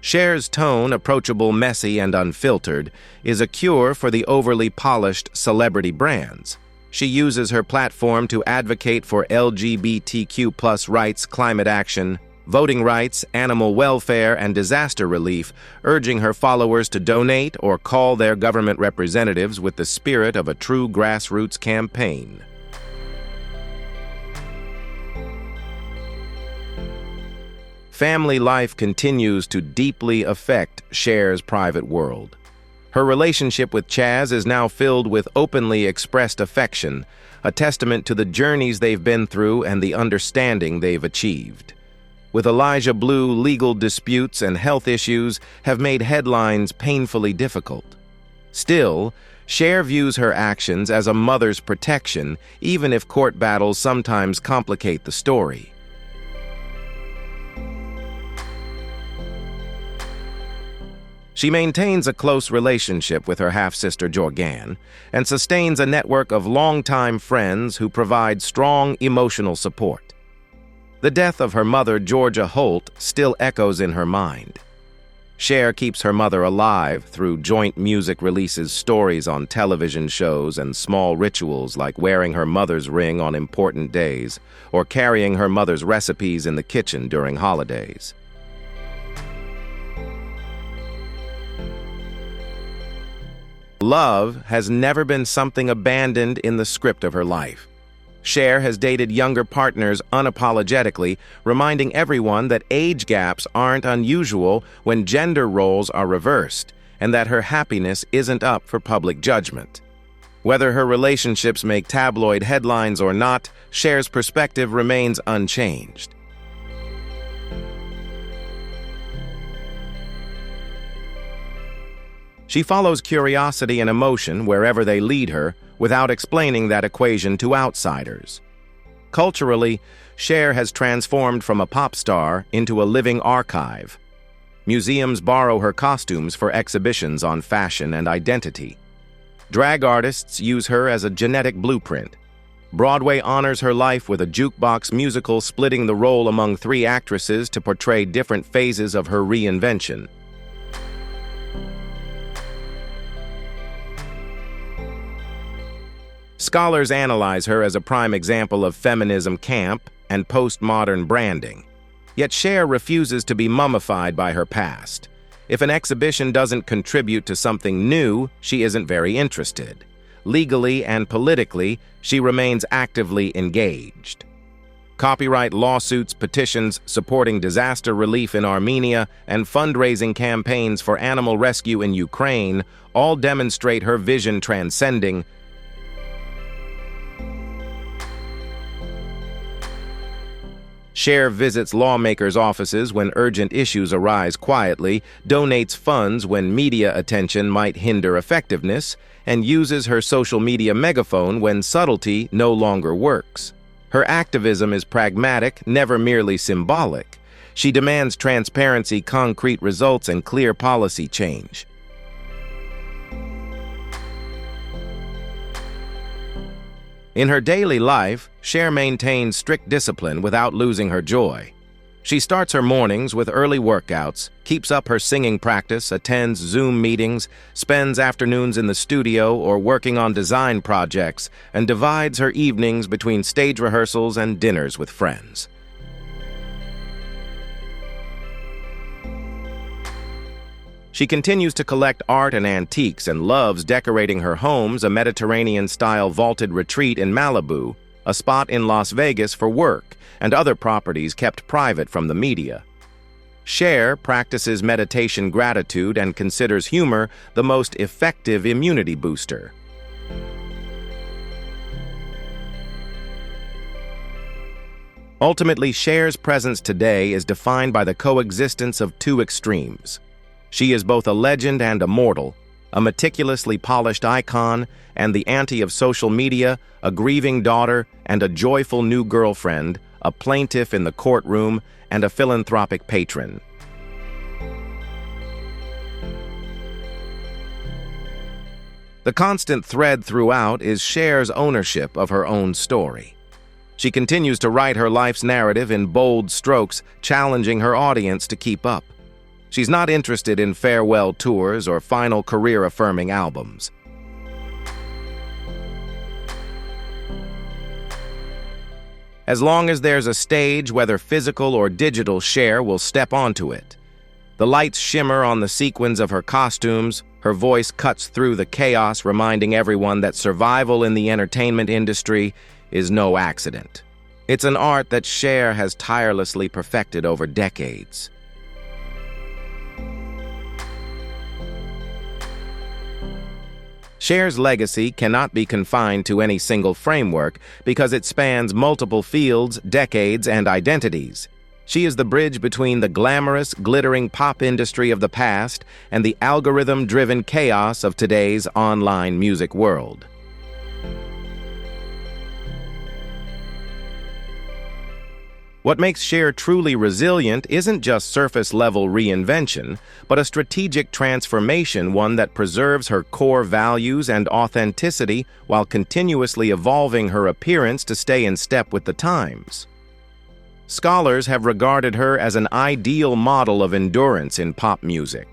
Cher's tone, approachable, messy, and unfiltered, is a cure for the overly polished celebrity brands. She uses her platform to advocate for LGBTQ+ rights, climate action, voting rights, animal welfare, and disaster relief, urging her followers to donate or call their government representatives with the spirit of a true grassroots campaign. Family life continues to deeply affect Cher's private world. Her relationship with Chaz is now filled with openly expressed affection, a testament to the journeys they've been through and the understanding they've achieved. With Elijah Blue, legal disputes and health issues have made headlines painfully difficult. Still, Cher views her actions as a mother's protection, even if court battles sometimes complicate the story. She maintains a close relationship with her half-sister Jorgan and sustains a network of longtime friends who provide strong emotional support. The death of her mother, Georgia Holt, still echoes in her mind. Cher keeps her mother alive through joint music releases, stories on television shows, and small rituals like wearing her mother's ring on important days or carrying her mother's recipes in the kitchen during holidays. Love has never been something abandoned in the script of her life. Cher has dated younger partners unapologetically, reminding everyone that age gaps aren't unusual when gender roles are reversed, and that her happiness isn't up for public judgment. Whether her relationships make tabloid headlines or not, Cher's perspective remains unchanged. She follows curiosity and emotion wherever they lead her without explaining that equation to outsiders. Culturally, Cher has transformed from a pop star into a living archive. Museums borrow her costumes for exhibitions on fashion and identity. Drag artists use her as a genetic blueprint. Broadway honors her life with a jukebox musical splitting the role among 3 actresses to portray different phases of her reinvention. Scholars analyze her as a prime example of feminism camp and postmodern branding. Yet Cher refuses to be mummified by her past. If an exhibition doesn't contribute to something new, she isn't very interested. Legally and politically, she remains actively engaged. Copyright lawsuits, petitions supporting disaster relief in Armenia, and fundraising campaigns for animal rescue in Ukraine all demonstrate her vision transcending. Cher visits lawmakers' offices when urgent issues arise quietly, donates funds when media attention might hinder effectiveness, and uses her social media megaphone when subtlety no longer works. Her activism is pragmatic, never merely symbolic. She demands transparency, concrete results, and clear policy change. In her daily life, Cher maintains strict discipline without losing her joy. She starts her mornings with early workouts, keeps up her singing practice, attends Zoom meetings, spends afternoons in the studio or working on design projects, and divides her evenings between stage rehearsals and dinners with friends. She continues to collect art and antiques and loves decorating her homes, a Mediterranean-style vaulted retreat in Malibu, a spot in Las Vegas for work, and other properties kept private from the media. Cher practices meditation gratitude and considers humor the most effective immunity booster. Ultimately, Cher's presence today is defined by the coexistence of 2 extremes. She is both a legend and a mortal, a meticulously polished icon and the auntie of social media, a grieving daughter and a joyful new girlfriend, a plaintiff in the courtroom, and a philanthropic patron. The constant thread throughout is Cher's ownership of her own story. She continues to write her life's narrative in bold strokes, challenging her audience to keep up. She's not interested in farewell tours or final career-affirming albums. As long as there's a stage, whether physical or digital, Cher will step onto it. The lights shimmer on the sequins of her costumes, her voice cuts through the chaos, reminding everyone that survival in the entertainment industry is no accident. It's an art that Cher has tirelessly perfected over decades. Cher's legacy cannot be confined to any single framework because it spans multiple fields, decades, and identities. She is the bridge between the glamorous, glittering pop industry of the past and the algorithm-driven chaos of today's online music world. What makes Cher truly resilient isn't just surface-level reinvention, but a strategic transformation, one that preserves her core values and authenticity while continuously evolving her appearance to stay in step with the times. Scholars have regarded her as an ideal model of endurance in pop music.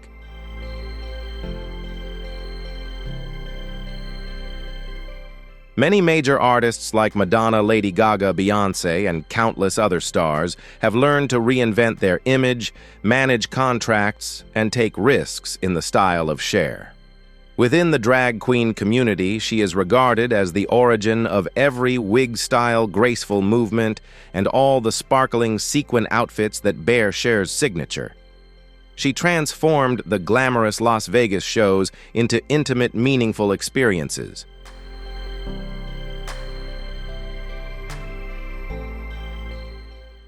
Many major artists like Madonna, Lady Gaga, Beyoncé, and countless other stars have learned to reinvent their image, manage contracts, and take risks in the style of Cher. Within the drag queen community, she is regarded as the origin of every wig-style graceful movement and all the sparkling sequin outfits that bear Cher's signature. She transformed the glamorous Las Vegas shows into intimate, meaningful experiences.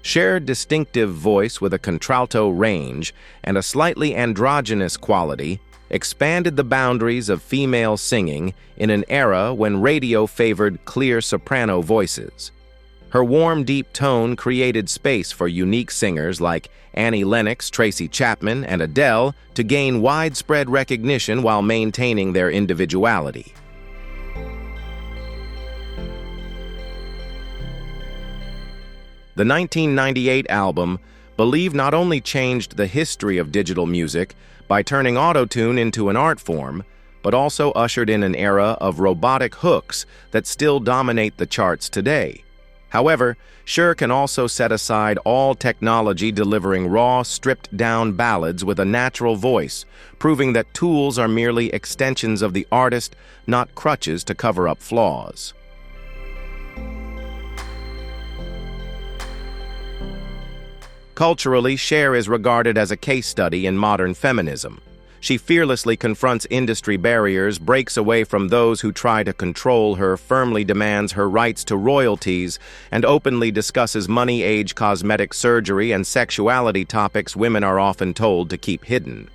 Cher's distinctive voice with a contralto range and a slightly androgynous quality expanded the boundaries of female singing in an era when radio favored clear soprano voices. Her warm, deep tone created space for unique singers like Annie Lennox, Tracy Chapman, and Adele to gain widespread recognition while maintaining their individuality. The 1998 album, Believe, not only changed the history of digital music by turning autotune into an art form, but also ushered in an era of robotic hooks that still dominate the charts today. However, Cher can also set aside all technology, delivering raw, stripped-down ballads with a natural voice, proving that tools are merely extensions of the artist, not crutches to cover up flaws. Culturally, Cher is regarded as a case study in modern feminism. She fearlessly confronts industry barriers, breaks away from those who try to control her, firmly demands her rights to royalties, and openly discusses money, age, cosmetic surgery, and sexuality topics women are often told to keep hidden.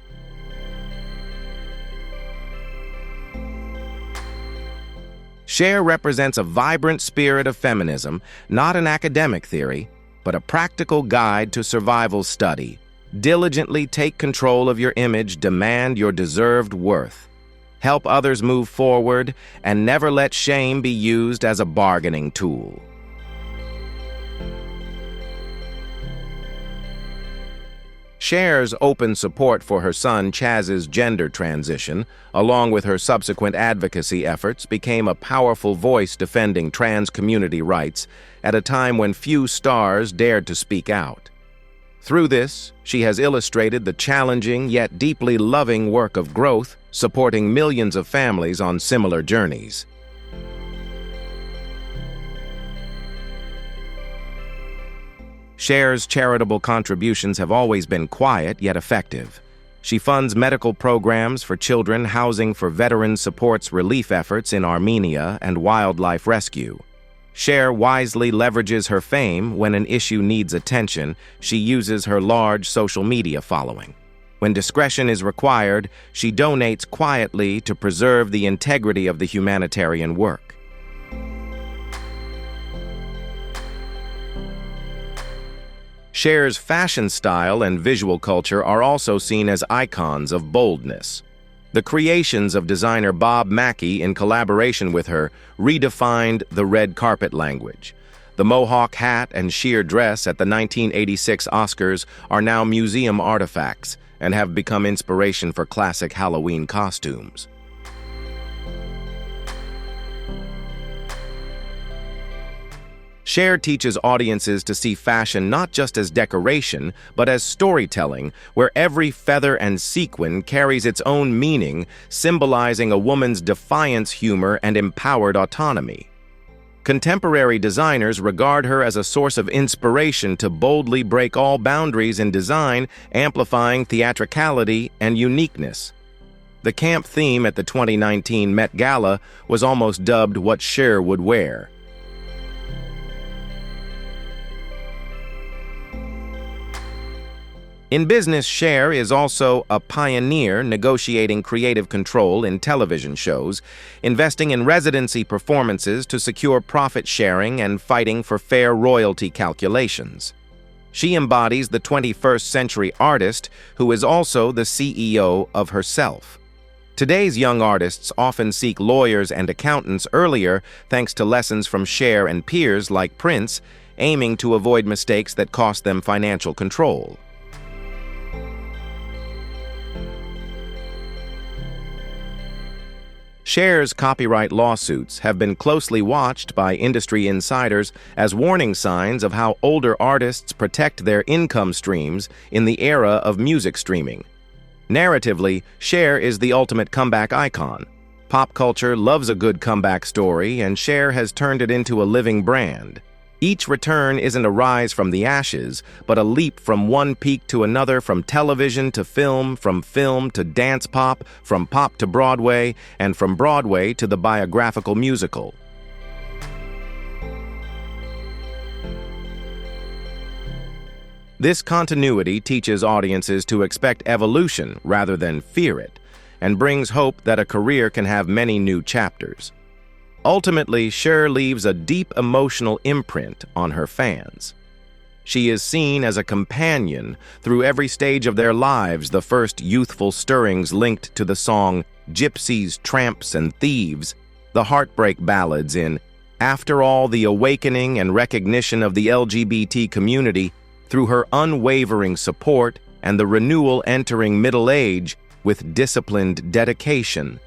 Cher represents a vibrant spirit of feminism, not an academic theory, but a practical guide to survival study. Diligently take control of your image, demand your deserved worth. Help others move forward, and never let shame be used as a bargaining tool. Cher's open support for her son Chaz's gender transition, along with her subsequent advocacy efforts, became a powerful voice defending trans community rights at a time when few stars dared to speak out. Through this, she has illustrated the challenging yet deeply loving work of growth, supporting millions of families on similar journeys. Cher's charitable contributions have always been quiet yet effective. She funds medical programs for children, housing for veterans, supports relief efforts in Armenia, and wildlife rescue. Cher wisely leverages her fame when an issue needs attention. She uses her large social media following. When discretion is required, she donates quietly to preserve the integrity of the humanitarian work. Cher's fashion style and visual culture are also seen as icons of boldness. The creations of designer Bob Mackie, in collaboration with her, redefined the red carpet language. The mohawk hat and sheer dress at the 1986 Oscars are now museum artifacts and have become inspiration for classic Halloween costumes. Cher teaches audiences to see fashion not just as decoration, but as storytelling, where every feather and sequin carries its own meaning, symbolizing a woman's defiance, humor, and empowered autonomy. Contemporary designers regard her as a source of inspiration to boldly break all boundaries in design, amplifying theatricality and uniqueness. The camp theme at the 2019 Met Gala was almost dubbed "What Cher Would Wear." In business, Cher is also a pioneer negotiating creative control in television shows, investing in residency performances to secure profit sharing and fighting for fair royalty calculations. She embodies the 21st century artist who is also the CEO of herself. Today's young artists often seek lawyers and accountants earlier thanks to lessons from Cher and peers like Prince, aiming to avoid mistakes that cost them financial control. Cher's copyright lawsuits have been closely watched by industry insiders as warning signs of how older artists protect their income streams in the era of music streaming. Narratively, Cher is the ultimate comeback icon. Pop culture loves a good comeback story, and Cher has turned it into a living brand. Each return isn't a rise from the ashes, but a leap from one peak to another, from television to film, from film to dance pop, from pop to Broadway, and from Broadway to the biographical musical. This continuity teaches audiences to expect evolution rather than fear it, and brings hope that a career can have many new chapters. Ultimately, Cher leaves a deep emotional imprint on her fans. She is seen as a companion through every stage of their lives, the first youthful stirrings linked to the song Gypsies, Tramps, and Thieves, the heartbreak ballads in After All, the awakening and recognition of the LGBT community through her unwavering support and the renewal entering middle age with disciplined dedication.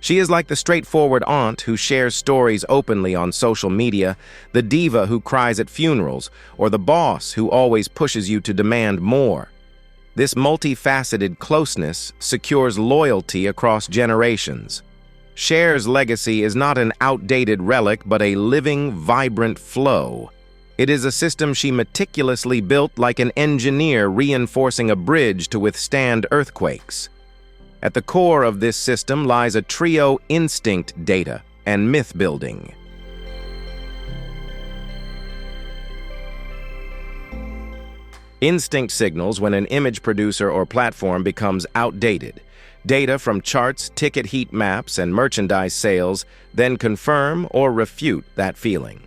She is like the straightforward aunt who shares stories openly on social media, the diva who cries at funerals, or the boss who always pushes you to demand more. This multifaceted closeness secures loyalty across generations. Cher's legacy is not an outdated relic, but a living, vibrant flow. It is a system she meticulously built like an engineer reinforcing a bridge to withstand earthquakes. At the core of this system lies a trio: instinct, data, and myth building. Instinct signals when an image producer or platform becomes outdated. Data from charts, ticket heat maps, and merchandise sales then confirm or refute that feeling.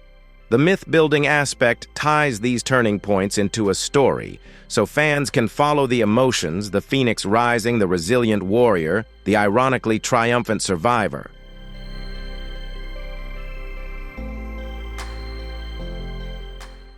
The myth-building aspect ties these turning points into a story, so fans can follow the emotions: the phoenix rising, the resilient warrior, the ironically triumphant survivor.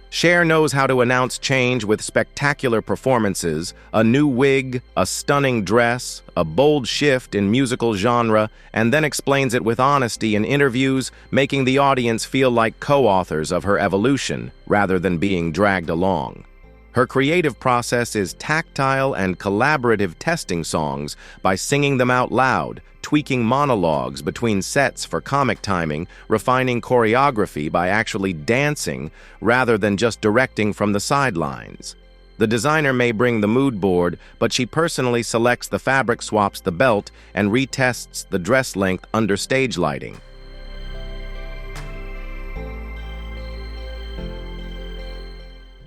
Cher knows how to announce change with spectacular performances, a new wig, a stunning dress, a bold shift in musical genre, and then explains it with honesty in interviews, making the audience feel like co-authors of her evolution rather than being dragged along. Her creative process is tactile and collaborative, testing songs by singing them out loud, tweaking monologues between sets for comic timing, refining choreography by actually dancing rather than just directing from the sidelines. The designer may bring the mood board, but she personally selects the fabric, swaps the belt, and retests the dress length under stage lighting.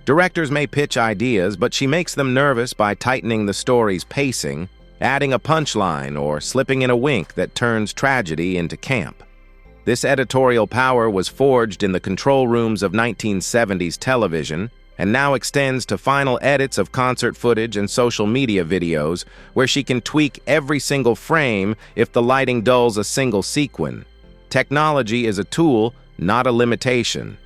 Directors may pitch ideas, but she makes them nervous by tightening the story's pacing, adding a punchline, or slipping in a wink that turns tragedy into camp. This editorial power was forged in the control rooms of 1970s television and now extends to final edits of concert footage and social media videos, where she can tweak every single frame if the lighting dulls a single sequin. Technology is a tool, not a limitation.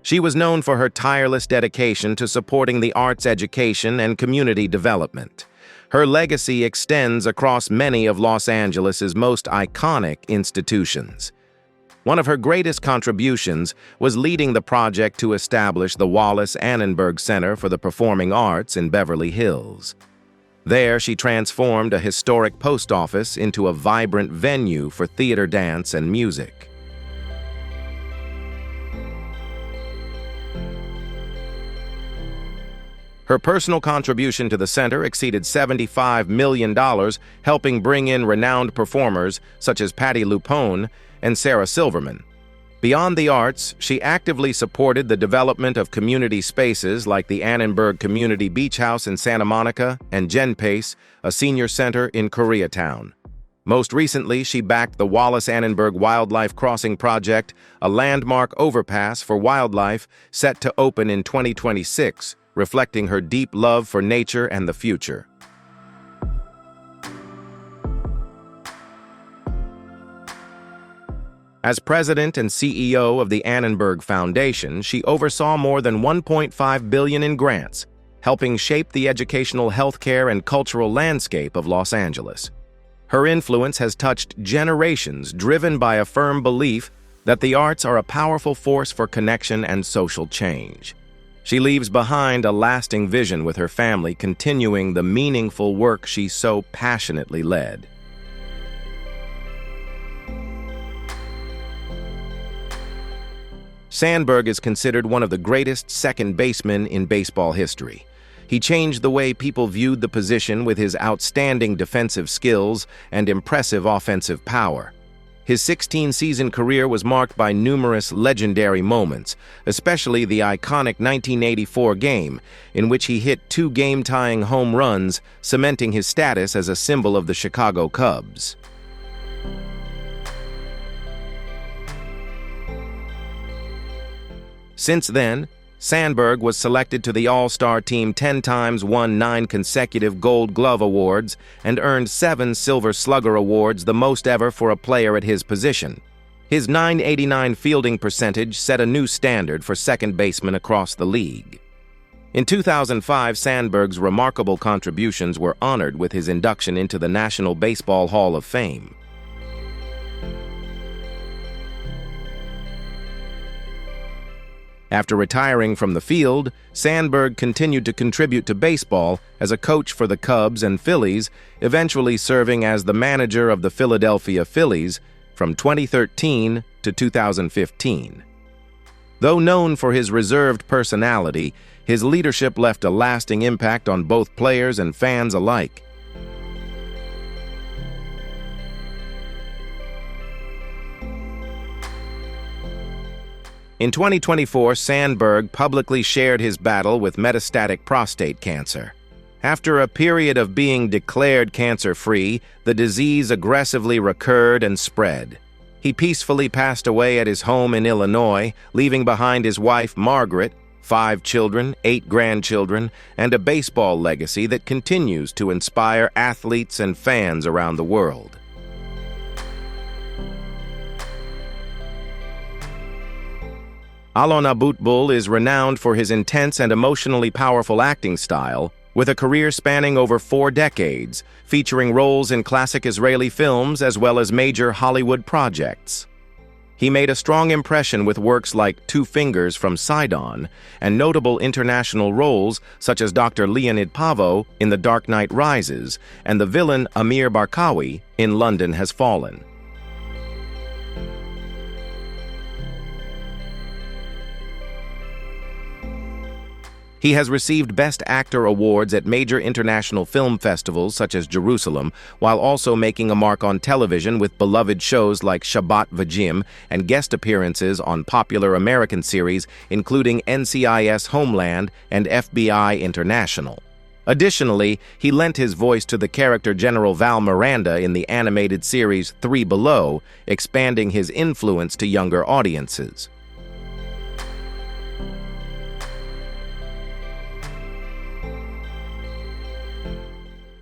She was known for her tireless dedication to supporting the arts education and community development. Her legacy extends across many of Los Angeles's most iconic institutions. One of her greatest contributions was leading the project to establish the Wallace Annenberg Center for the Performing Arts in Beverly Hills. There, she transformed a historic post office into a vibrant venue for theater, dance, and music. Her personal contribution to the center exceeded $75 million, helping bring in renowned performers such as Patti LuPone and Sarah Silverman. Beyond the arts, she actively supported the development of community spaces like the Annenberg Community Beach House in Santa Monica and GenPace, a senior center in Koreatown. Most recently, she backed the Wallace Annenberg Wildlife Crossing Project, a landmark overpass for wildlife set to open in 2026, reflecting her deep love for nature and the future. As president and CEO of the Annenberg Foundation, she oversaw more than $1.5 billion in grants, helping shape the educational, healthcare, and cultural landscape of Los Angeles. Her influence has touched generations, driven by a firm belief that the arts are a powerful force for connection and social change. She leaves behind a lasting vision with her family, continuing the meaningful work she so passionately led. Sandberg is considered one of the greatest second basemen in baseball history. He changed the way people viewed the position with his outstanding defensive skills and impressive offensive power. His 16-season career was marked by numerous legendary moments, especially the iconic 1984 game, in which he hit 2 game-tying home runs, cementing his status as a symbol of the Chicago Cubs. Since then, Sandberg was selected to the All-Star team 10 times, won 9 consecutive Gold Glove awards, and earned 7 Silver Slugger awards, the most ever for a player at his position. His .989 fielding percentage set a new standard for second basemen across the league. In 2005, Sandberg's remarkable contributions were honored with his induction into the National Baseball Hall of Fame. After retiring from the field, Sandberg continued to contribute to baseball as a coach for the Cubs and Phillies, eventually serving as the manager of the Philadelphia Phillies from 2013 to 2015. Though known for his reserved personality, his leadership left a lasting impact on both players and fans alike. In 2024, Sandberg publicly shared his battle with metastatic prostate cancer. After a period of being declared cancer-free, the disease aggressively recurred and spread. He peacefully passed away at his home in Illinois, leaving behind his wife, Margaret, 5 children, 8 grandchildren, and a baseball legacy that continues to inspire athletes and fans around the world. Alon Abutbul is renowned for his intense and emotionally powerful acting style, with a career spanning over 4 decades, featuring roles in classic Israeli films as well as major Hollywood projects. He made a strong impression with works like Two Fingers from Sidon and notable international roles such as Dr. Leonid Pavo in The Dark Knight Rises and the villain Amir Barkawi in London Has Fallen. He has received Best Actor awards at major international film festivals such as Jerusalem, while also making a mark on television with beloved shows like Shabbat V'Jim and guest appearances on popular American series including NCIS Homeland and FBI International. Additionally, he lent his voice to the character General Val Miranda in the animated series Three Below, expanding his influence to younger audiences.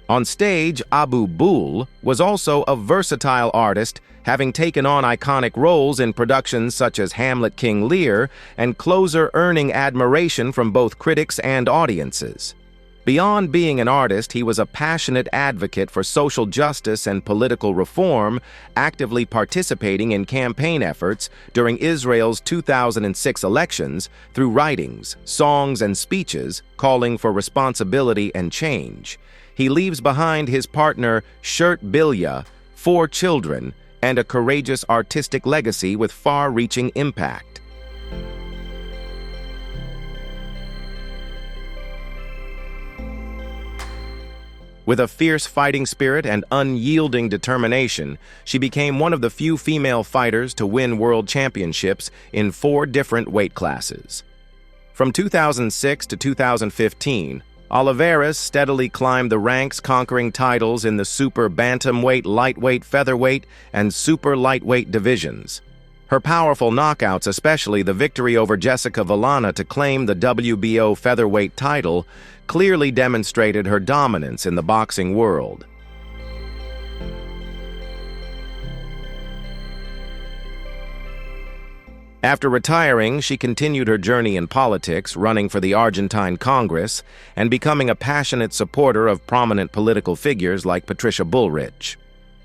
On stage, Abutbul was also a versatile artist, having taken on iconic roles in productions such as Hamlet King Lear and Closer, earning admiration from both critics and audiences. Beyond being an artist, he was a passionate advocate for social justice and political reform, actively participating in campaign efforts during Israel's 2006 elections through writings, songs, and speeches calling for responsibility and change. He leaves behind his partner, Shirt Bilya, 4 children, and a courageous artistic legacy with far-reaching impact. With a fierce fighting spirit and unyielding determination, she became one of the few female fighters to win world championships in 4 different weight classes. From 2006 to 2015, Olivares steadily climbed the ranks, conquering titles in the super bantamweight, lightweight, featherweight, and super lightweight divisions. Her powerful knockouts, especially the victory over Jessica Villana to claim the WBO featherweight title, clearly demonstrated her dominance in the boxing world. After retiring, she continued her journey in politics, running for the Argentine Congress and becoming a passionate supporter of prominent political figures like Patricia Bullrich.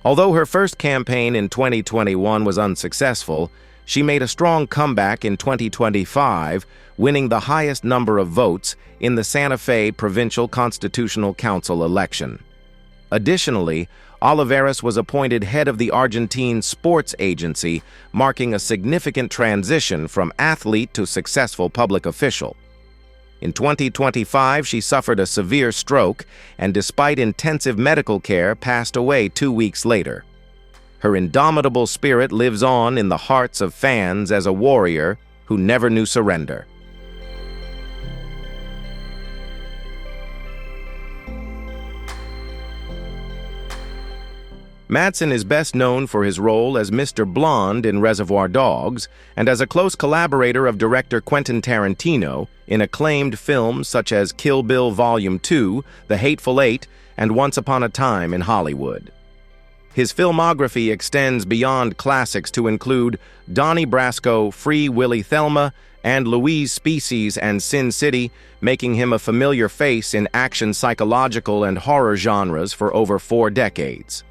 Although her first campaign in 2021 was unsuccessful, she made a strong comeback in 2025, winning the highest number of votes in the Santa Fe Provincial Constitutional Council election. Additionally, Olivares was appointed head of the Argentine Sports Agency, marking a significant transition from athlete to successful public official. In 2025, she suffered a severe stroke and, despite intensive medical care, passed away 2 weeks later. Her indomitable spirit lives on in the hearts of fans as a warrior who never knew surrender. Madsen is best known for his role as Mr. Blonde in Reservoir Dogs and as a close collaborator of director Quentin Tarantino in acclaimed films such as Kill Bill Volume 2, The Hateful Eight, and Once Upon a Time in Hollywood. His filmography extends beyond classics to include Donnie Brasco, Free Willy Thelma, and Louise Species and Sin City, making him a familiar face in action, psychological, and horror genres for over 4 decades.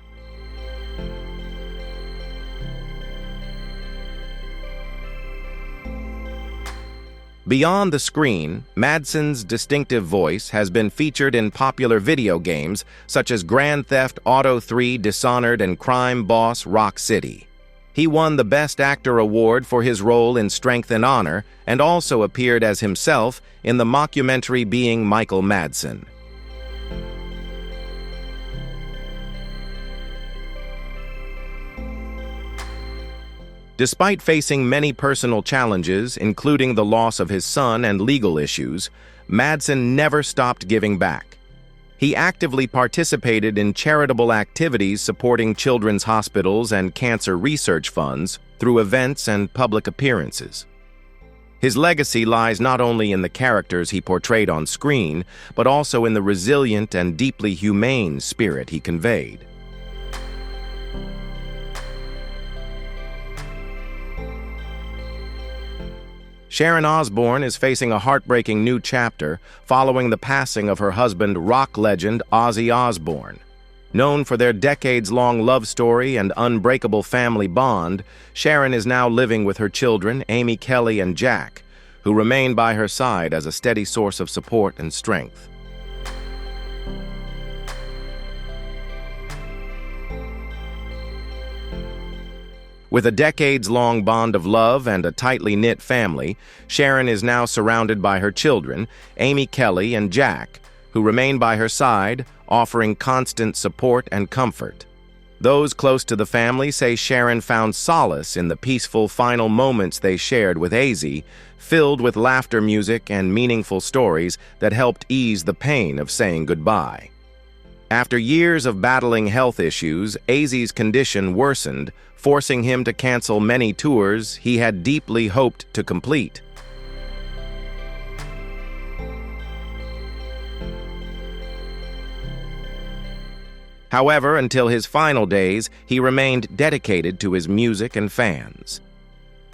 Beyond the screen, Madsen's distinctive voice has been featured in popular video games such as Grand Theft Auto 3, Dishonored, and crime boss Rock City. He won the Best Actor award for his role in Strength and Honor and also appeared as himself in the mockumentary Being Michael Madsen. Despite facing many personal challenges, including the loss of his son and legal issues, Madsen never stopped giving back. He actively participated in charitable activities supporting children's hospitals and cancer research funds through events and public appearances. His legacy lies not only in the characters he portrayed on screen, but also in the resilient and deeply humane spirit he conveyed. Sharon Osbourne is facing a heartbreaking new chapter following the passing of her husband, rock legend Ozzy Osbourne. Known for their decades-long love story and unbreakable family bond, Sharon is now living with her children, Amy, Kelly, and Jack, who remain by her side as a steady source of support and strength. With a decades-long bond of love and a tightly knit family, Sharon is now surrounded by her children, Amy, Kelly, and Jack, who remain by her side, offering constant support and comfort. Those close to the family say Sharon found solace in the peaceful final moments they shared with Azzy, filled with laughter music and meaningful stories that helped ease the pain of saying goodbye. After years of battling health issues, Azzy's condition worsened, forcing him to cancel many tours he had deeply hoped to complete. However, until his final days, he remained dedicated to his music and fans.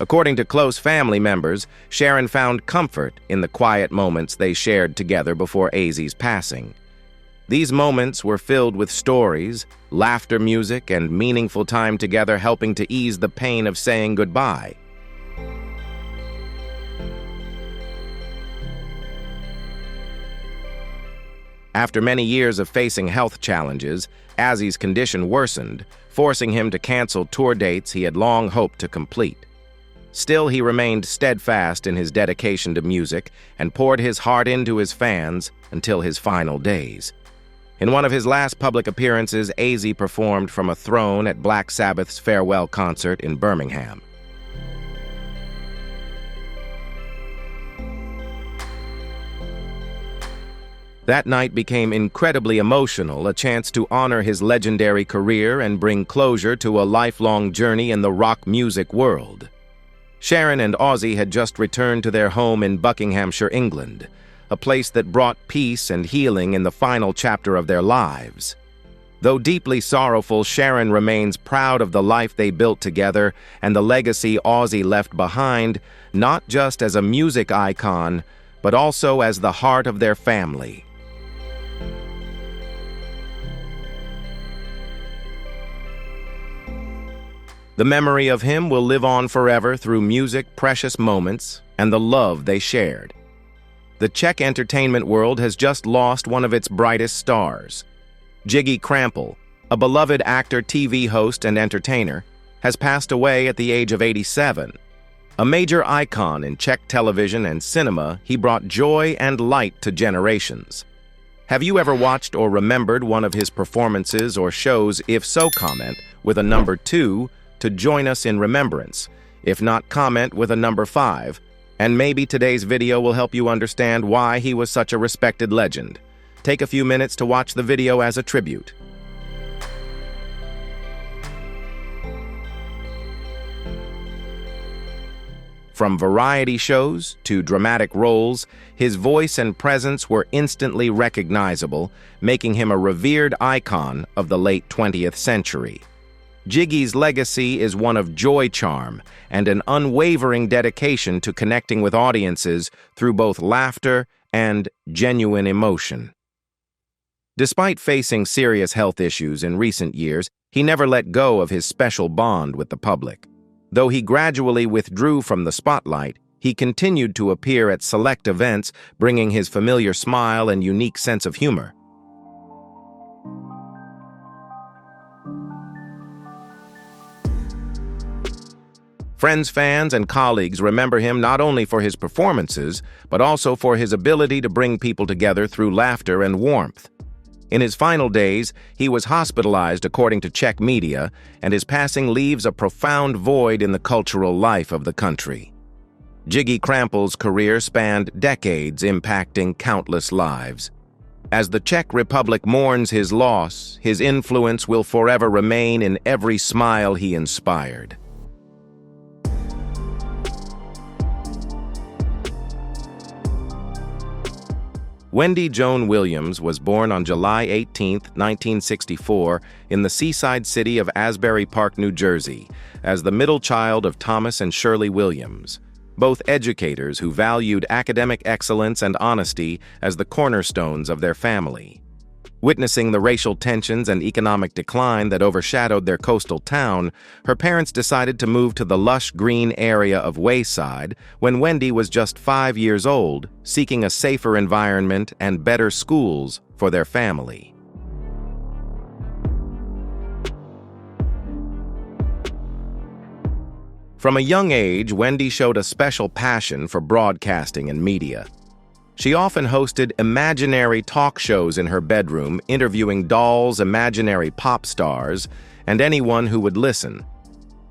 According to close family members, Sharon found comfort in the quiet moments they shared together before Azzy's passing. These moments were filled with stories, laughter music, and meaningful time together, helping to ease the pain of saying goodbye. After many years of facing health challenges, Azzy's condition worsened, forcing him to cancel tour dates he had long hoped to complete. Still, he remained steadfast in his dedication to music and poured his heart into his fans until his final days. In one of his last public appearances, Azzy performed from a throne at Black Sabbath's farewell concert in Birmingham. That night became incredibly emotional, a chance to honor his legendary career and bring closure to a lifelong journey in the rock music world. Sharon and Ozzy had just returned to their home in Buckinghamshire, England, a place that brought peace and healing in the final chapter of their lives. Though deeply sorrowful, Sharon remains proud of the life they built together and the legacy Ozzy left behind, not just as a music icon, but also as the heart of their family. The memory of him will live on forever through music, precious moments, and the love they shared. The Czech entertainment world has just lost one of its brightest stars. Jiggy Krample, a beloved actor, TV host, and entertainer, has passed away at the age of 87. A major icon in Czech television and cinema, he brought joy and light to generations. Have you ever watched or remembered one of his performances or shows? If so, comment with a number 2 to join us in remembrance. If not, comment with a number 5. And maybe today's video will help you understand why he was such a respected legend. Take a few minutes to watch the video as a tribute. From variety shows to dramatic roles, his voice and presence were instantly recognizable, making him a revered icon of the late 20th century. Jiggy's legacy is one of joy charm and an unwavering dedication to connecting with audiences through both laughter and genuine emotion. Despite facing serious health issues in recent years, he never let go of his special bond with the public. Though he gradually withdrew from the spotlight, he continued to appear at select events, bringing his familiar smile and unique sense of humor. Friends, fans, and colleagues remember him not only for his performances, but also for his ability to bring people together through laughter and warmth. In his final days, he was hospitalized according to Czech media, and his passing leaves a profound void in the cultural life of the country. Jiggy Krampel's career spanned decades, impacting countless lives. As the Czech Republic mourns his loss, his influence will forever remain in every smile he inspired. Wendy Joan Williams was born on July 18, 1964, in the seaside city of Asbury Park, New Jersey, as the middle child of Thomas and Shirley Williams, both educators who valued academic excellence and honesty as the cornerstones of their family. Witnessing the racial tensions and economic decline that overshadowed their coastal town, her parents decided to move to the lush green area of Wayside when Wendy was just 5 years old, seeking a safer environment and better schools for their family. From a young age, Wendy showed a special passion for broadcasting and media. She often hosted imaginary talk shows in her bedroom, interviewing dolls, imaginary pop stars, and anyone who would listen.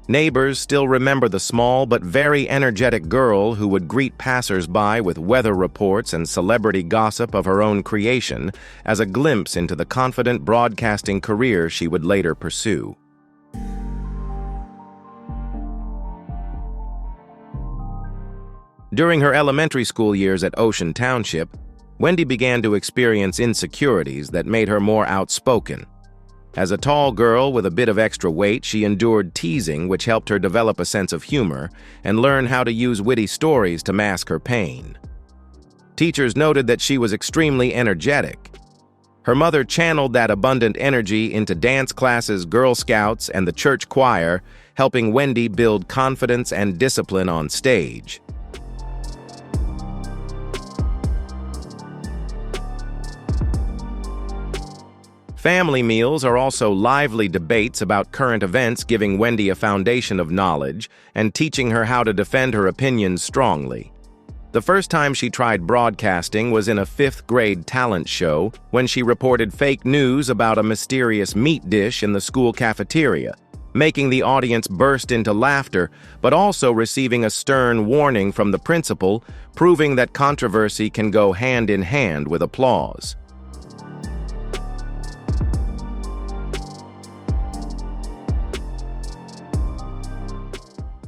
Neighbors still remember the small but very energetic girl who would greet passers-by with weather reports and celebrity gossip of her own creation as a glimpse into the confident broadcasting career she would later pursue. During her elementary school years at Ocean Township, Wendy began to experience insecurities that made her more outspoken. As a tall girl with a bit of extra weight, she endured teasing, which helped her develop a sense of humor and learn how to use witty stories to mask her pain. Teachers noted that she was extremely energetic. Her mother channeled that abundant energy into dance classes, Girl Scouts, and the church choir, helping Wendy build confidence and discipline on stage. Family meals are also lively debates about current events, giving Wendy a foundation of knowledge and teaching her how to defend her opinions strongly. The first time she tried broadcasting was in a 5th grade talent show when she reported fake news about a mysterious meat dish in the school cafeteria, making the audience burst into laughter, but also receiving a stern warning from the principal, proving that controversy can go hand in hand with applause.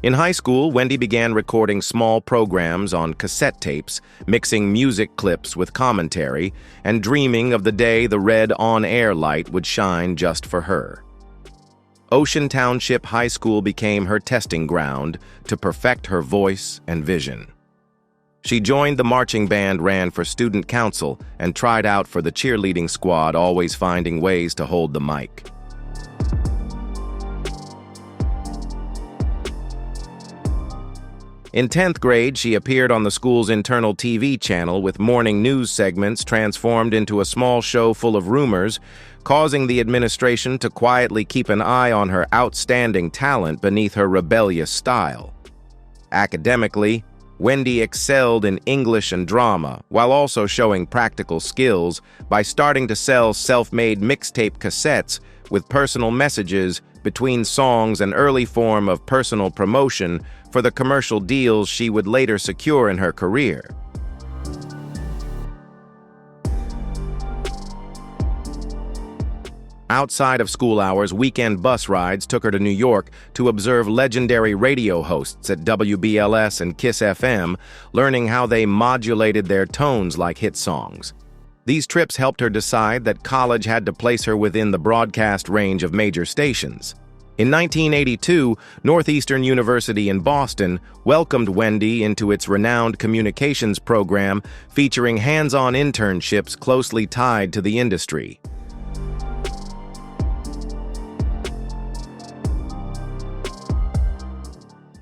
In high school, Wendy began recording small programs on cassette tapes, mixing music clips with commentary, and dreaming of the day the red on-air light would shine just for her. Ocean Township High School became her testing ground to perfect her voice and vision. She joined the marching band, ran for student council, and tried out for the cheerleading squad, always finding ways to hold the mic. In 10th grade, she appeared on the school's internal TV channel with morning news segments transformed into a small show full of rumors, causing the administration to quietly keep an eye on her outstanding talent beneath her rebellious style. Academically, Wendy excelled in English and drama, while also showing practical skills by starting to sell self-made mixtape cassettes with personal messages between songs, an early form of personal promotion for the commercial deals she would later secure in her career. Outside of school hours, weekend bus rides took her to New York to observe legendary radio hosts at WBLS and Kiss FM, learning how they modulated their tones like hit songs. These trips helped her decide that college had to place her within the broadcast range of major stations. In 1982, Northeastern University in Boston welcomed Wendy into its renowned communications program, featuring hands-on internships closely tied to the industry.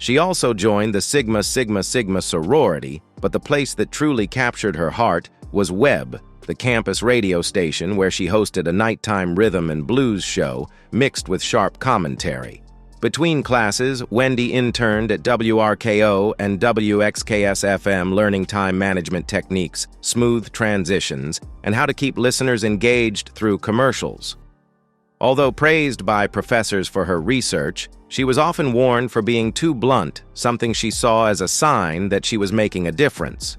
She also joined the Sigma Sigma Sigma sorority, but the place that truly captured her heart was Webb, the campus radio station where she hosted a nighttime rhythm and blues show mixed with sharp commentary. Between classes, Wendy interned at WRKO and WXKS-FM, learning time management techniques, smooth transitions, and how to keep listeners engaged through commercials. Although praised by professors for her research, she was often warned for being too blunt, something she saw as a sign that she was making a difference.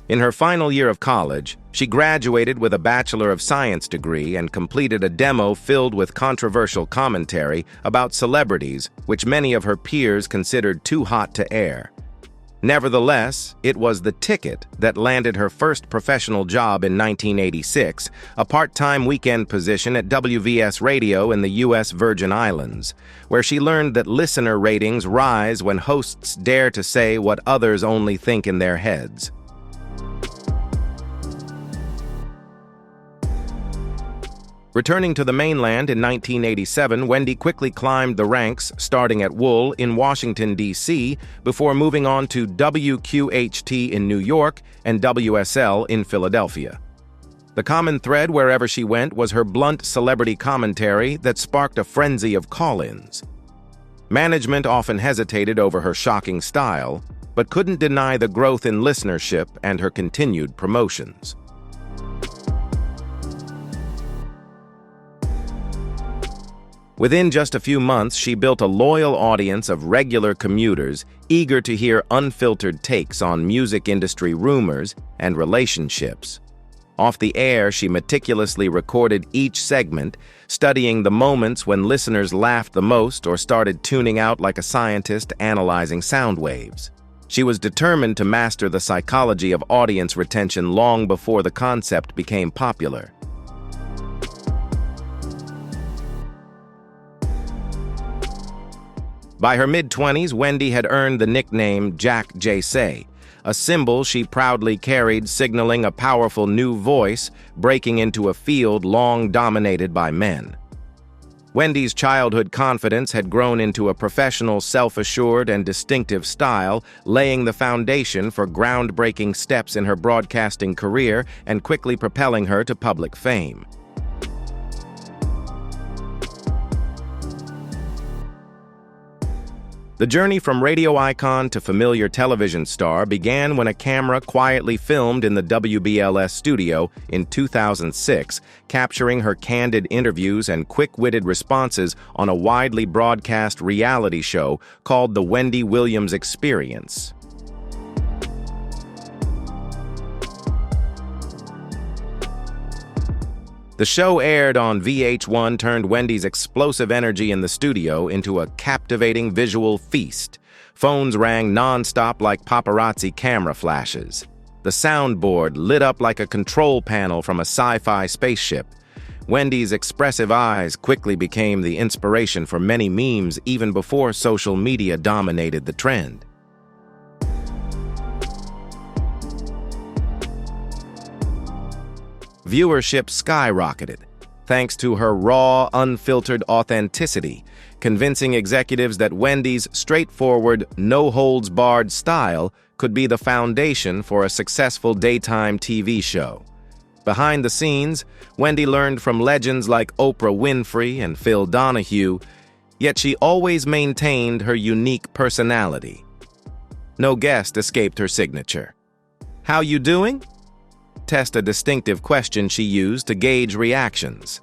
In her final year of college, she graduated with a Bachelor of Science degree and completed a demo filled with controversial commentary about celebrities, which many of her peers considered too hot to air. Nevertheless, it was the ticket that landed her first professional job in 1986, a part-time weekend position at WVS Radio in the U.S. Virgin Islands, where she learned that listener ratings rise when hosts dare to say what others only think in their heads. Returning to the mainland in 1987, Wendy quickly climbed the ranks, starting at Wool in Washington, D.C., before moving on to WQHT in New York and WSL in Philadelphia. The common thread wherever she went was her blunt celebrity commentary that sparked a frenzy of call-ins. Management often hesitated over her shocking style, but couldn't deny the growth in listenership and her continued promotions. Within just a few months, she built a loyal audience of regular commuters eager to hear unfiltered takes on music industry rumors and relationships. Off the air, she meticulously recorded each segment, studying the moments when listeners laughed the most or started tuning out like a scientist analyzing sound waves. She was determined to master the psychology of audience retention long before the concept became popular. By her mid-20s, Wendy had earned the nickname Jack J. Say, a symbol she proudly carried signaling a powerful new voice breaking into a field long dominated by men. Wendy's childhood confidence had grown into a professional, self-assured, and distinctive style, laying the foundation for groundbreaking steps in her broadcasting career and quickly propelling her to public fame. The journey from radio icon to familiar television star began when a camera quietly filmed in the WBLS studio in 2006, capturing her candid interviews and quick-witted responses on a widely broadcast reality show called The Wendy Williams Experience. The show aired on VH1 turned Wendy's explosive energy in the studio into a captivating visual feast. Phones rang non-stop like paparazzi camera flashes. The soundboard lit up like a control panel from a sci-fi spaceship. Wendy's expressive eyes quickly became the inspiration for many memes even before social media dominated the trend. Viewership skyrocketed, thanks to her raw, unfiltered authenticity, convincing executives that Wendy's straightforward, no-holds-barred style could be the foundation for a successful daytime TV show. Behind the scenes, Wendy learned from legends like Oprah Winfrey and Phil Donahue, yet she always maintained her unique personality. No guest escaped her signature. "How you doing?" Test a distinctive question she used to gauge reactions.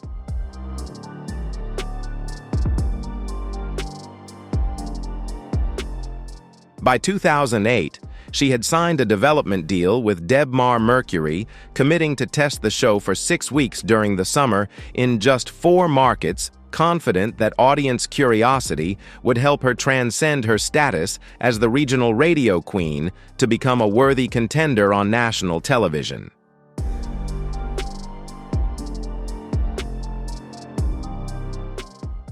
By 2008, she had signed a development deal with Debmar Mercury, committing to test the show for 6 weeks during the summer in just 4 markets, confident that audience curiosity would help her transcend her status as the regional radio queen to become a worthy contender on national television.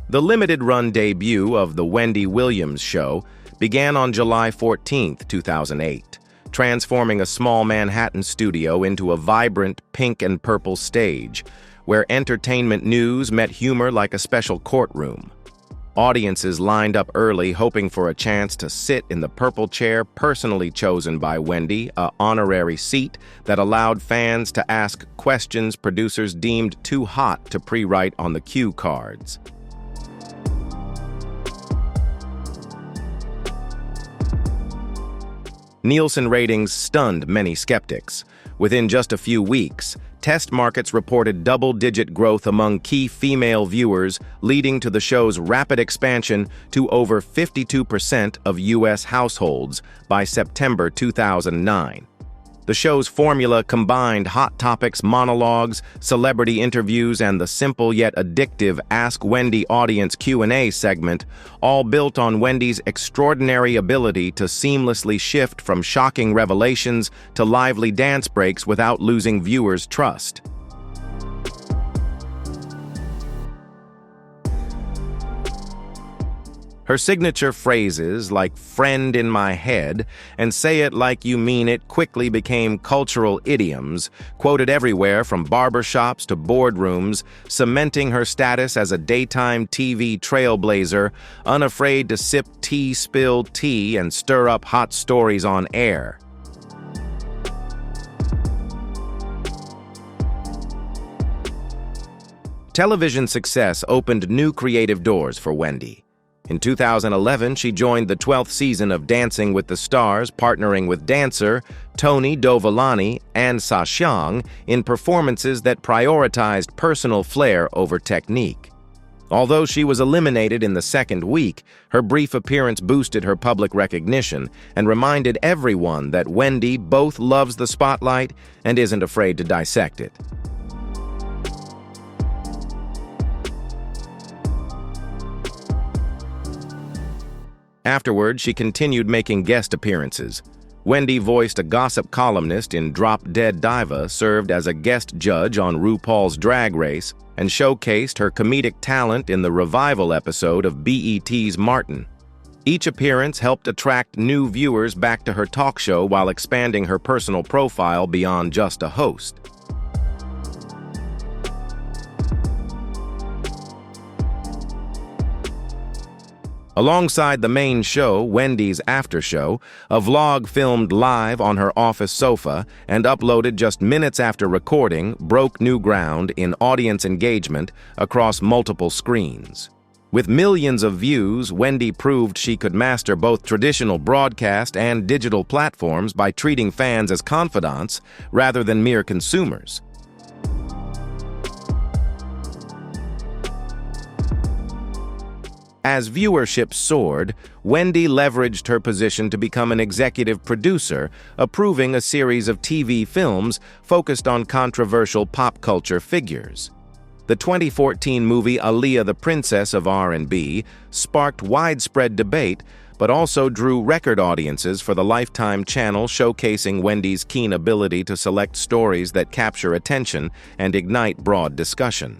The limited-run debut of The Wendy Williams Show began on July 14, 2008, transforming a small Manhattan studio into a vibrant pink and purple stage, where entertainment news met humor like a special courtroom. Audiences lined up early, hoping for a chance to sit in the purple chair personally chosen by Wendy, an honorary seat that allowed fans to ask questions producers deemed too hot to pre-write on the cue cards. Nielsen ratings stunned many skeptics. Within just a few weeks, test markets reported double-digit growth among key female viewers, leading to the show's rapid expansion to over 52% of U.S. households by September 2009. The show's formula combined hot topics, monologues, celebrity interviews, and the simple yet addictive Ask Wendy audience Q&A segment, all built on Wendy's extraordinary ability to seamlessly shift from shocking revelations to lively dance breaks without losing viewers' trust. Her signature phrases like "friend in my head" and "say it like you mean it" quickly became cultural idioms, quoted everywhere from barbershops to boardrooms, cementing her status as a daytime TV trailblazer, unafraid to sip tea-spilled tea and stir up hot stories on air. Television success opened new creative doors for Wendy. In 2011, she joined the 12th season of Dancing with the Stars, partnering with dancer Tony Dovolani and Sashyang in performances that prioritized personal flair over technique. Although she was eliminated in the second week, her brief appearance boosted her public recognition and reminded everyone that Wendy both loves the spotlight and isn't afraid to dissect it. Afterward, she continued making guest appearances. Wendy voiced a gossip columnist in Drop Dead Diva, served as a guest judge on RuPaul's Drag Race, and showcased her comedic talent in the revival episode of BET's Martin. Each appearance helped attract new viewers back to her talk show while expanding her personal profile beyond just a host. Alongside the main show, Wendy's After Show, a vlog filmed live on her office sofa and uploaded just minutes after recording broke new ground in audience engagement across multiple screens. With millions of views, Wendy proved she could master both traditional broadcast and digital platforms by treating fans as confidants rather than mere consumers. As viewership soared, Wendy leveraged her position to become an executive producer, approving a series of TV films focused on controversial pop culture figures. The 2014 movie Aaliyah, the Princess of R&B sparked widespread debate, but also drew record audiences for the Lifetime channel, showcasing Wendy's keen ability to select stories that capture attention and ignite broad discussion.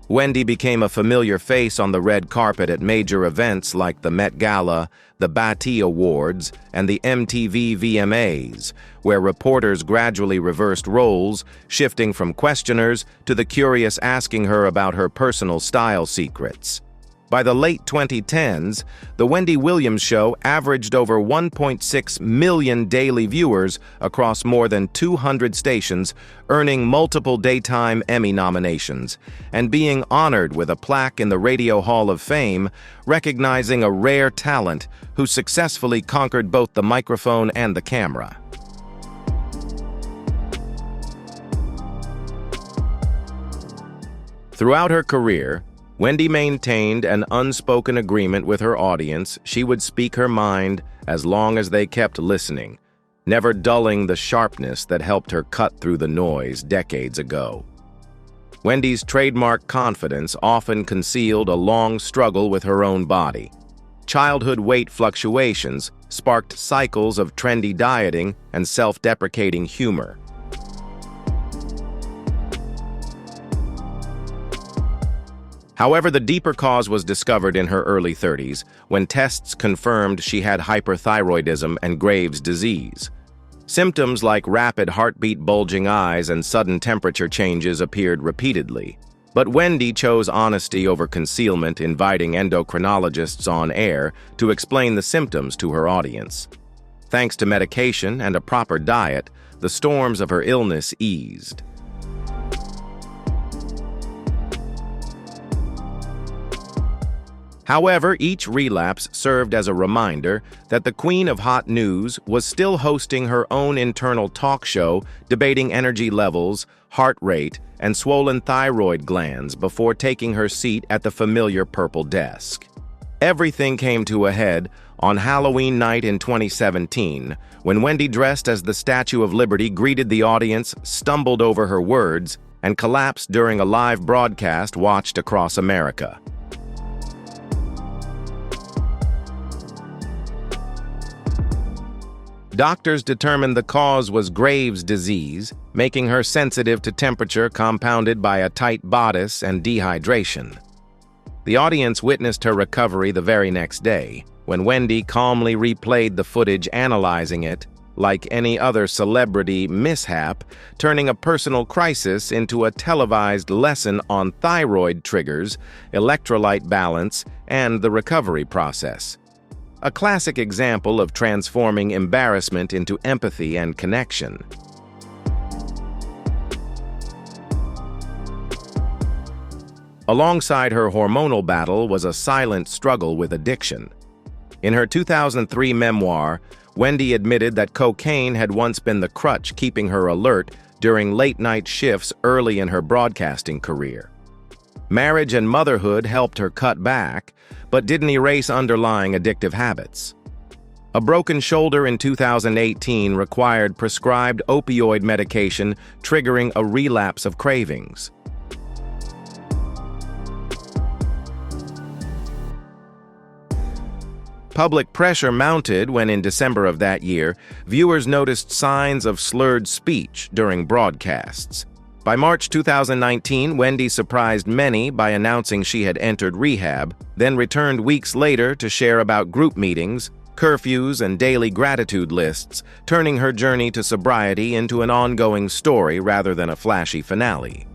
Wendy became a familiar face on the red carpet at major events like the Met Gala, the BET Awards, and the MTV VMAs, where reporters gradually reversed roles, shifting from questioners to the curious asking her about her personal style secrets. By the late 2010s, The Wendy Williams Show averaged over 1.6 million daily viewers across more than 200 stations, earning multiple Daytime Emmy nominations, and being honored with a plaque in the Radio Hall of Fame, recognizing a rare talent who successfully conquered both the microphone and the camera. Throughout her career, Wendy maintained an unspoken agreement with her audience she would speak her mind as long as they kept listening, never dulling the sharpness that helped her cut through the noise decades ago. Wendy's trademark confidence often concealed a long struggle with her own body. Childhood weight fluctuations sparked cycles of trendy dieting and self-deprecating humor. However, the deeper cause was discovered in her early 30s, when tests confirmed she had hyperthyroidism and Graves' disease. Symptoms like rapid heartbeat, bulging eyes, and sudden temperature changes appeared repeatedly. But Wendy chose honesty over concealment, inviting endocrinologists on air to explain the symptoms to her audience. Thanks to medication and a proper diet, the storms of her illness eased. However, each relapse served as a reminder that the Queen of Hot News was still hosting her own internal talk show, debating energy levels, heart rate, and swollen thyroid glands before taking her seat at the familiar purple desk. Everything came to a head on Halloween night in 2017, when Wendy, dressed as the Statue of Liberty, greeted the audience, stumbled over her words, and collapsed during a live broadcast watched across America. Doctors determined the cause was Graves' disease, making her sensitive to temperature compounded by a tight bodice and dehydration. The audience witnessed her recovery the very next day, when Wendy calmly replayed the footage, analyzing it like any other celebrity mishap, turning a personal crisis into a televised lesson on thyroid triggers, electrolyte balance, and the recovery process. A classic example of transforming embarrassment into empathy and connection. Alongside her hormonal battle was a silent struggle with addiction. In her 2003 memoir, Wendy admitted that cocaine had once been the crutch keeping her alert during late-night shifts early in her broadcasting career. Marriage and motherhood helped her cut back, but didn't erase underlying addictive habits. A broken shoulder in 2018 required prescribed opioid medication, triggering a relapse of cravings. Public pressure mounted when, in December of that year, viewers noticed signs of slurred speech during broadcasts. By March 2019, Wendy surprised many by announcing she had entered rehab, then returned weeks later to share about group meetings, curfews, and daily gratitude lists, turning her journey to sobriety into an ongoing story rather than a flashy finale.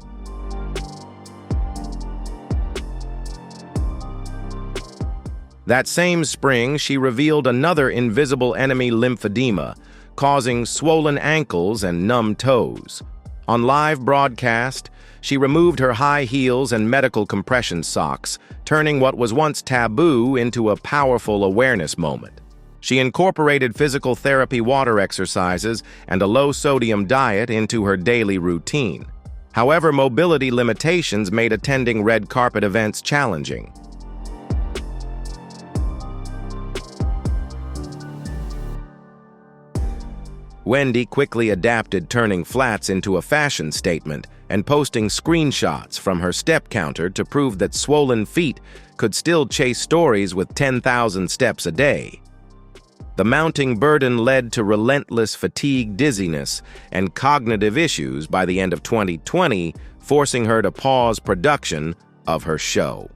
That same spring, she revealed another invisible enemy, lymphedema, causing swollen ankles and numb toes. On live broadcast, she removed her high heels and medical compression socks, turning what was once taboo into a powerful awareness moment. She incorporated physical therapy, water exercises, and a low-sodium diet into her daily routine. However, mobility limitations made attending red carpet events challenging. Wendy quickly adapted turning flats into a fashion statement and posting screenshots from her step counter to prove that swollen feet could still chase stories with 10,000 steps a day. The mounting burden led to relentless fatigue, dizziness, and cognitive issues by the end of 2020, forcing her to pause production of her show.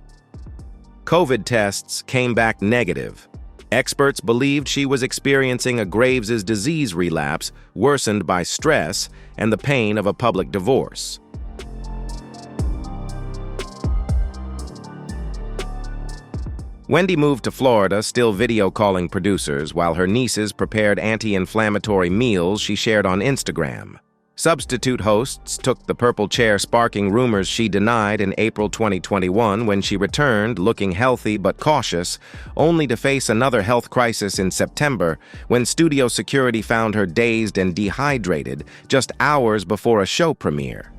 COVID tests came back negative. Experts believed she was experiencing a Graves' disease relapse worsened by stress and the pain of a public divorce. Wendy moved to Florida, still video calling producers, while her nieces prepared anti-inflammatory meals she shared on Instagram. Substitute hosts took the purple chair, sparking rumors she denied in April 2021 when she returned looking healthy but cautious, only to face another health crisis in September when studio security found her dazed and dehydrated just hours before a show premiere.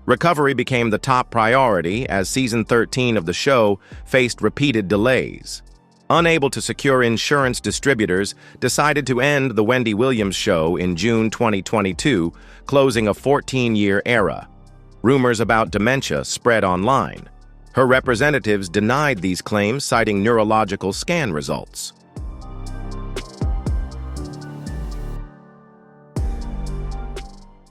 Recovery became the top priority as season 13 of the show faced repeated delays. Unable to secure insurance, distributors decided to end The Wendy Williams Show in June 2022, closing a 14-year era. Rumors about dementia spread online. Her representatives denied these claims, citing neurological scan results.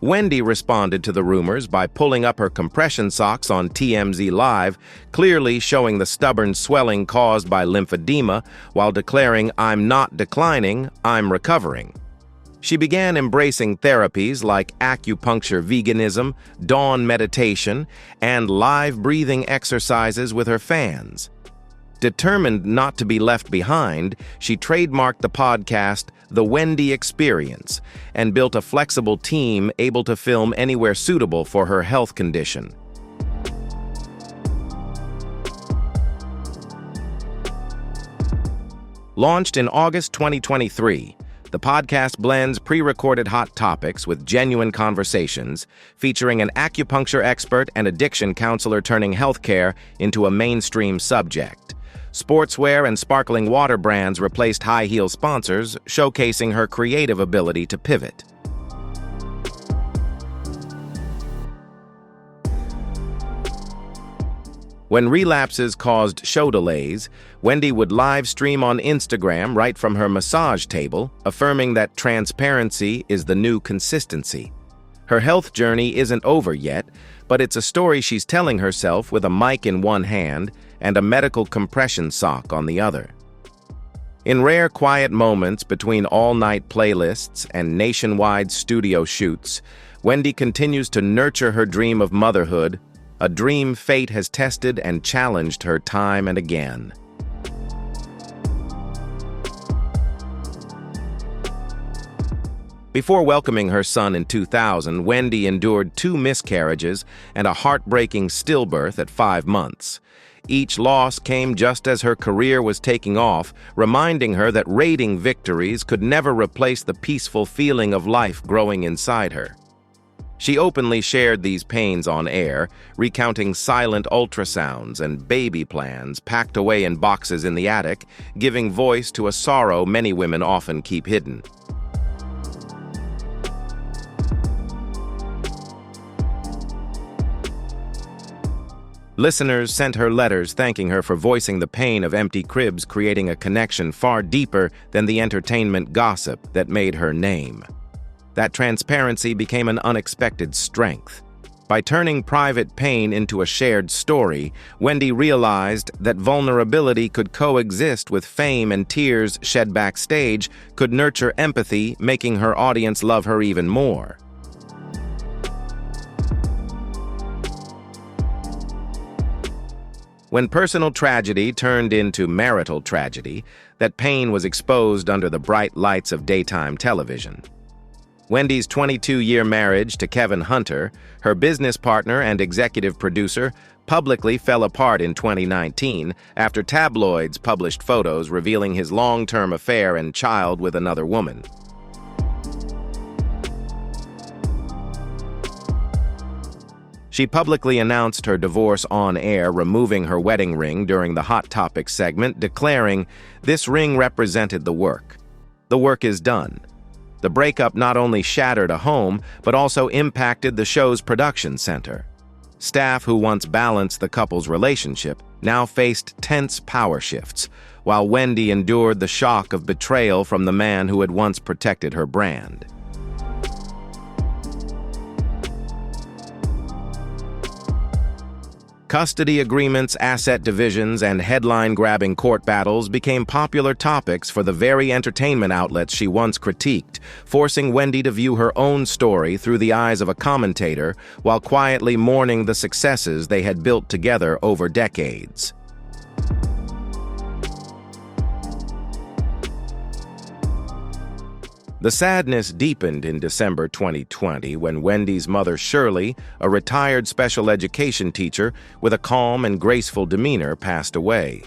Wendy responded to the rumors by pulling up her compression socks on TMZ Live, clearly showing the stubborn swelling caused by lymphedema, while declaring, "I'm not declining, I'm recovering." She began embracing therapies like acupuncture, veganism, dawn meditation, and live breathing exercises with her fans. Determined not to be left behind, she trademarked the podcast The Wendy Experience and built a flexible team able to film anywhere suitable for her health condition. Launched in August 2023, the podcast blends pre-recorded hot topics with genuine conversations, featuring an acupuncture expert and addiction counselor turning healthcare into a mainstream subject. Sportswear and sparkling water brands replaced high-heel sponsors, showcasing her creative ability to pivot. When relapses caused show delays, Wendy would live stream on Instagram right from her massage table, affirming that transparency is the new consistency. Her health journey isn't over yet, but it's a story she's telling herself with a mic in one hand and a medical compression sock on the other. In rare quiet moments between all-night playlists and nationwide studio shoots, Wendy continues to nurture her dream of motherhood, a dream fate has tested and challenged her time and again. Before welcoming her son in 2000, Wendy endured 2 miscarriages and a heartbreaking stillbirth at 5 months. Each loss came just as her career was taking off, reminding her that rating victories could never replace the peaceful feeling of life growing inside her. She openly shared these pains on air, recounting silent ultrasounds and baby plans packed away in boxes in the attic, giving voice to a sorrow many women often keep hidden. Listeners sent her letters thanking her for voicing the pain of empty cribs, creating a connection far deeper than the entertainment gossip that made her name. That transparency became an unexpected strength. By turning private pain into a shared story, Wendy realized that vulnerability could coexist with fame, and tears shed backstage could nurture empathy, making her audience love her even more. When personal tragedy turned into marital tragedy, that pain was exposed under the bright lights of daytime television. Wendy's 22-year marriage to Kevin Hunter, her business partner and executive producer, publicly fell apart in 2019 after tabloids published photos revealing his long-term affair and child with another woman. She publicly announced her divorce on air, removing her wedding ring during the Hot Topics segment, declaring, "This ring represented the work. The work is done." The breakup not only shattered a home, but also impacted the show's production center. Staff who once balanced the couple's relationship now faced tense power shifts, while Wendy endured the shock of betrayal from the man who had once protected her brand. Custody agreements, asset divisions, and headline-grabbing court battles became popular topics for the very entertainment outlets she once critiqued, forcing Wendy to view her own story through the eyes of a commentator while quietly mourning the successes they had built together over decades. The sadness deepened in December 2020 when Wendy's mother Shirley, a retired special education teacher with a calm and graceful demeanor, passed away.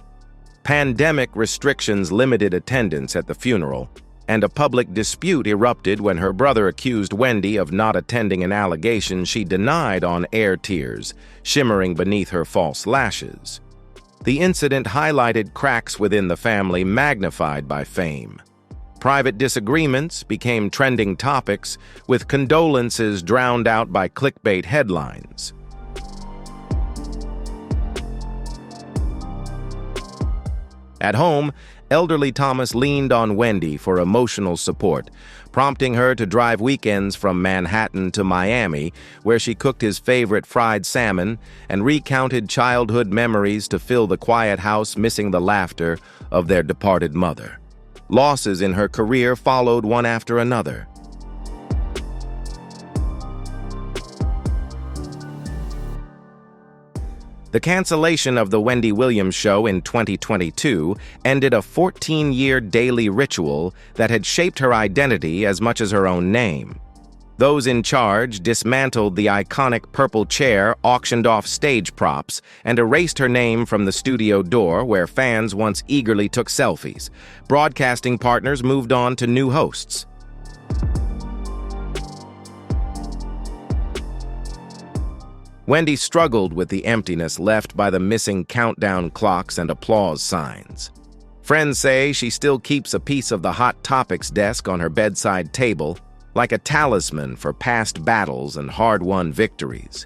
Pandemic restrictions limited attendance at the funeral, and a public dispute erupted when her brother accused Wendy of not attending an allegation she denied on air, tears shimmering beneath her false lashes. The incident highlighted cracks within the family magnified by fame. Private disagreements became trending topics, with condolences drowned out by clickbait headlines. At home, elderly Thomas leaned on Wendy for emotional support, prompting her to drive weekends from Manhattan to Miami, where she cooked his favorite fried salmon and recounted childhood memories to fill the quiet house, missing the laughter of their departed mother. Losses in her career followed one after another. The cancellation of The Wendy Williams Show in 2022 ended a 14-year daily ritual that had shaped her identity as much as her own name. Those in charge dismantled the iconic purple chair, auctioned off stage props, and erased her name from the studio door where fans once eagerly took selfies. Broadcasting partners moved on to new hosts. Wendy struggled with the emptiness left by the missing countdown clocks and applause signs. Friends say she still keeps a piece of the Hot Topics desk on her bedside table, like a talisman for past battles and hard-won victories.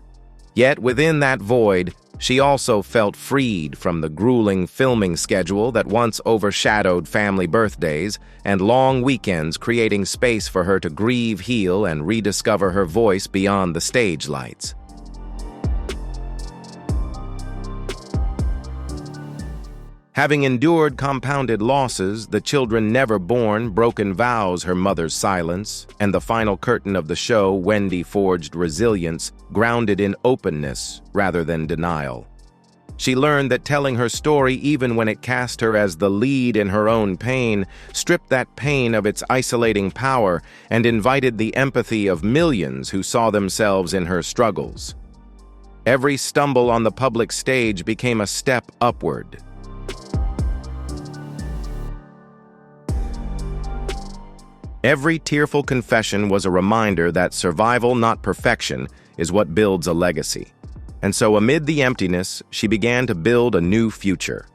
Yet within that void, she also felt freed from the grueling filming schedule that once overshadowed family birthdays and long weekends, creating space for her to grieve, heal, and rediscover her voice beyond the stage lights. Having endured compounded losses, the children never born, broken vows, her mother's silence, and the final curtain of the show, Wendy forged resilience, grounded in openness rather than denial. She learned that telling her story, even when it cast her as the lead in her own pain, stripped that pain of its isolating power and invited the empathy of millions who saw themselves in her struggles. Every stumble on the public stage became a step upward. Every tearful confession was a reminder that survival, not perfection, is what builds a legacy. And so amid the emptiness, she began to build a new future.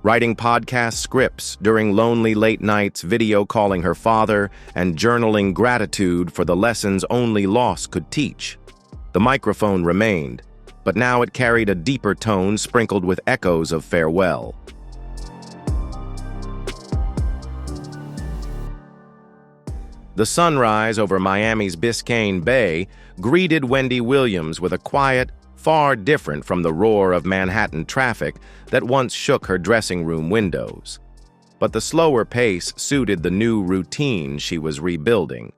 Writing podcast scripts during lonely late nights, video calling her father, and journaling gratitude for the lessons only loss could teach. The microphone remained, but now it carried a deeper tone sprinkled with echoes of farewell. The sunrise over Miami's Biscayne Bay greeted Wendy Williams with a quiet, far different from the roar of Manhattan traffic that once shook her dressing room windows. But the slower pace suited the new routine she was rebuilding.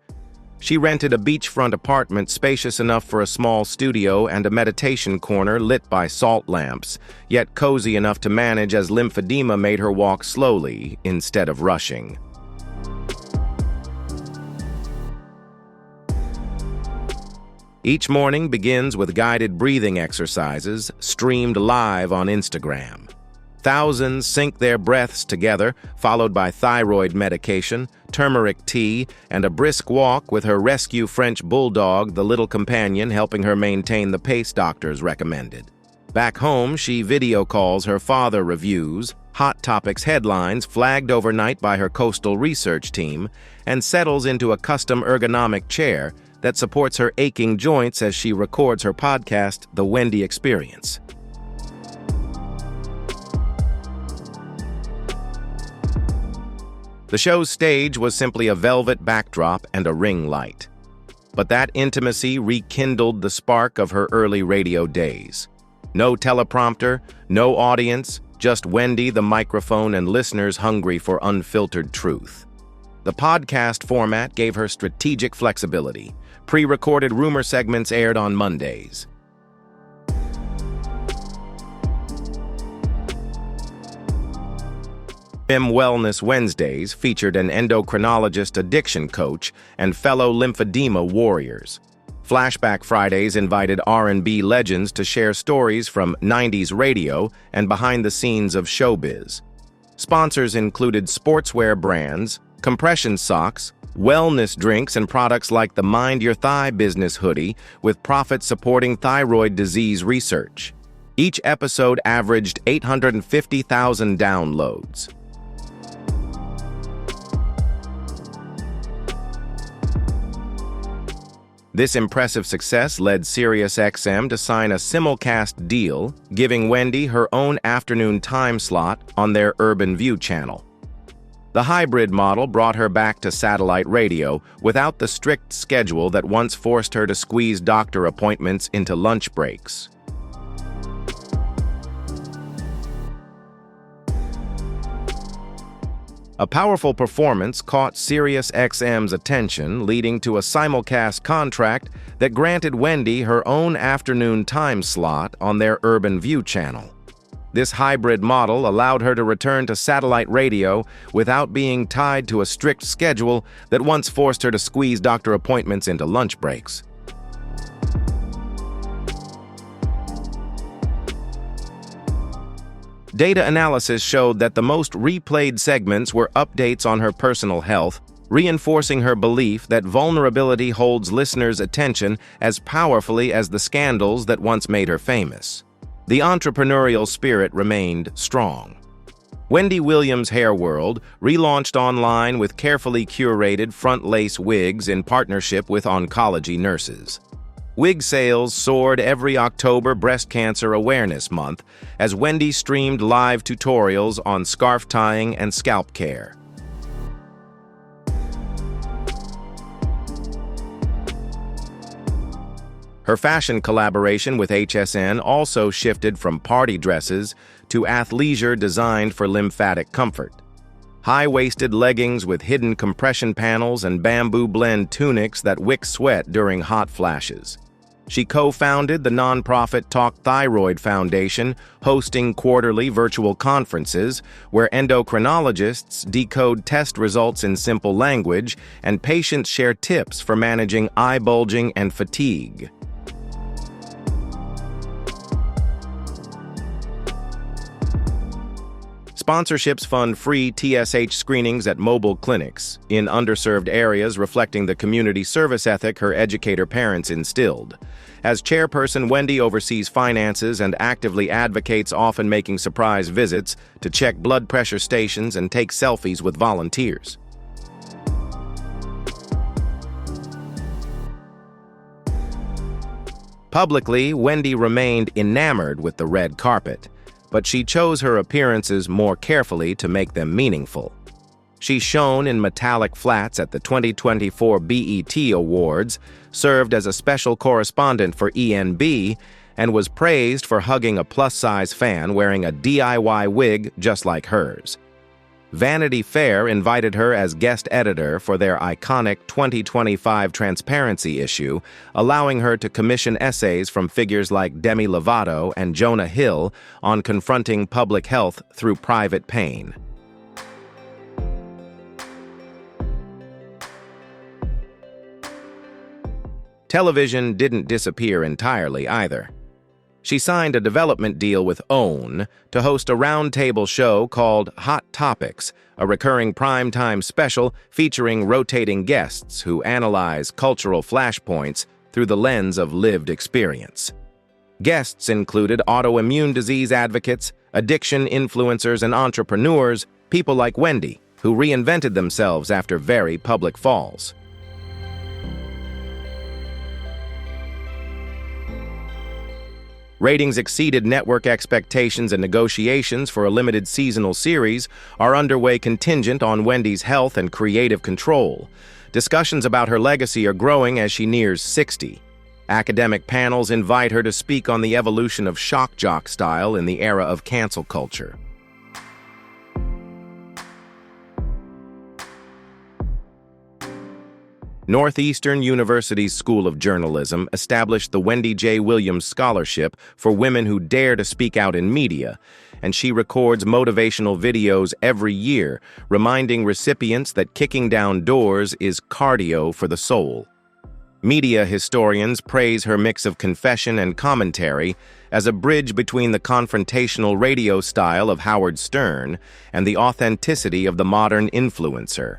She rented a beachfront apartment spacious enough for a small studio and a meditation corner lit by salt lamps, yet cozy enough to manage as lymphedema made her walk slowly instead of rushing. Each morning begins with guided breathing exercises streamed live on Instagram. Thousands sync their breaths together, followed by thyroid medication, turmeric tea, and a brisk walk with her rescue French bulldog, the little companion, helping her maintain the pace doctors recommended. Back home, she video calls her father, reviews Hot Topics headlines flagged overnight by her coastal research team, and settles into a custom ergonomic chair that supports her aching joints as she records her podcast, The Wendy Experience. The show's stage was simply a velvet backdrop and a ring light. But that intimacy rekindled the spark of her early radio days. No teleprompter, no audience, just Wendy, the microphone, and listeners hungry for unfiltered truth. The podcast format gave her strategic flexibility. Pre-recorded rumor segments aired on Mondays. Wellness Wednesdays featured an endocrinologist, addiction coach, and fellow lymphedema warriors. Flashback Fridays invited R&B legends to share stories from 90s radio and behind the scenes of showbiz. Sponsors included sportswear brands, compression socks, wellness drinks, and products like the Mind Your Thigh business hoodie with profit supporting thyroid disease research. Each episode averaged 850,000 downloads. This impressive success led SiriusXM to sign a simulcast deal, giving Wendy her own afternoon time slot on their Urban View channel. The hybrid model brought her back to satellite radio without the strict schedule that once forced her to squeeze doctor appointments into lunch breaks. A powerful performance caught SiriusXM's attention, leading to a simulcast contract that granted Wendy her own afternoon time slot on their Urban View channel. This hybrid model allowed her to return to satellite radio without being tied to a strict schedule that once forced her to squeeze doctor appointments into lunch breaks. Data analysis showed that the most replayed segments were updates on her personal health, reinforcing her belief that vulnerability holds listeners' attention as powerfully as the scandals that once made her famous. The entrepreneurial spirit remained strong. Wendy Williams' Hair World relaunched online with carefully curated front-lace wigs in partnership with oncology nurses. Wig sales soared every October Breast Cancer Awareness Month as Wendy streamed live tutorials on scarf tying and scalp care. Her fashion collaboration with HSN also shifted from party dresses to athleisure designed for lymphatic comfort. High-waisted leggings with hidden compression panels and bamboo blend tunics that wick sweat during hot flashes. She co-founded the nonprofit Talk Thyroid Foundation, hosting quarterly virtual conferences where endocrinologists decode test results in simple language and patients share tips for managing eye bulging and fatigue. Sponsorships fund free TSH screenings at mobile clinics in underserved areas, reflecting the community service ethic her educator parents instilled. As chairperson, Wendy oversees finances and actively advocates, often making surprise visits to check blood pressure stations and take selfies with volunteers. Publicly, Wendy remained enamored with the red carpet, but she chose her appearances more carefully to make them meaningful. She shone in metallic flats at the 2024 BET Awards, served as a special correspondent for ENB, and was praised for hugging a plus-size fan wearing a DIY wig just like hers. Vanity Fair invited her as guest editor for their iconic 2025 Transparency issue, allowing her to commission essays from figures like Demi Lovato and Jonah Hill on confronting public health through private pain. Television didn't disappear entirely either. She signed a development deal with OWN to host a roundtable show called Hot Topics, a recurring primetime special featuring rotating guests who analyze cultural flashpoints through the lens of lived experience. Guests included autoimmune disease advocates, addiction influencers, and entrepreneurs, people like Wendy, who reinvented themselves after very public falls. Ratings exceeded network expectations, and negotiations for a limited seasonal series are underway contingent on Wendy's health and creative control. Discussions about her legacy are growing as she nears 60. Academic panels invite her to speak on the evolution of shock jock style in the era of cancel culture. Northeastern University's School of Journalism established the Wendy J. Williams Scholarship for women who dare to speak out in media, and she records motivational videos every year, reminding recipients that kicking down doors is cardio for the soul. Media historians praise her mix of confession and commentary as a bridge between the confrontational radio style of Howard Stern and the authenticity of the modern influencer.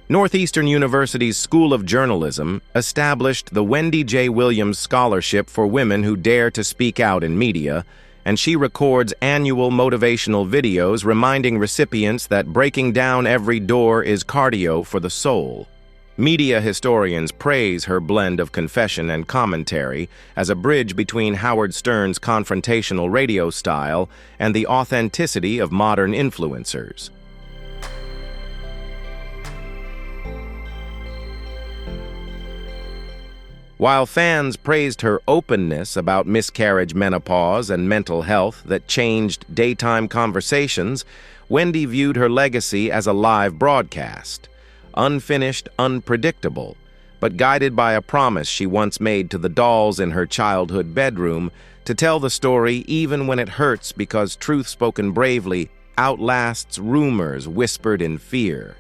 Northeastern University's School of Journalism established the Wendy J. Williams Scholarship for women who dare to speak out in media, and she records annual motivational videos reminding recipients that breaking down every door is cardio for the soul. Media historians praise her blend of confession and commentary as a bridge between Howard Stern's confrontational radio style and the authenticity of modern influencers. While fans praised her openness about miscarriage, menopause, and mental health that changed daytime conversations, Wendy viewed her legacy as a live broadcast, unfinished, unpredictable, but guided by a promise she once made to the dolls in her childhood bedroom to tell the story even when it hurts, because truth spoken bravely outlasts rumors whispered in fear.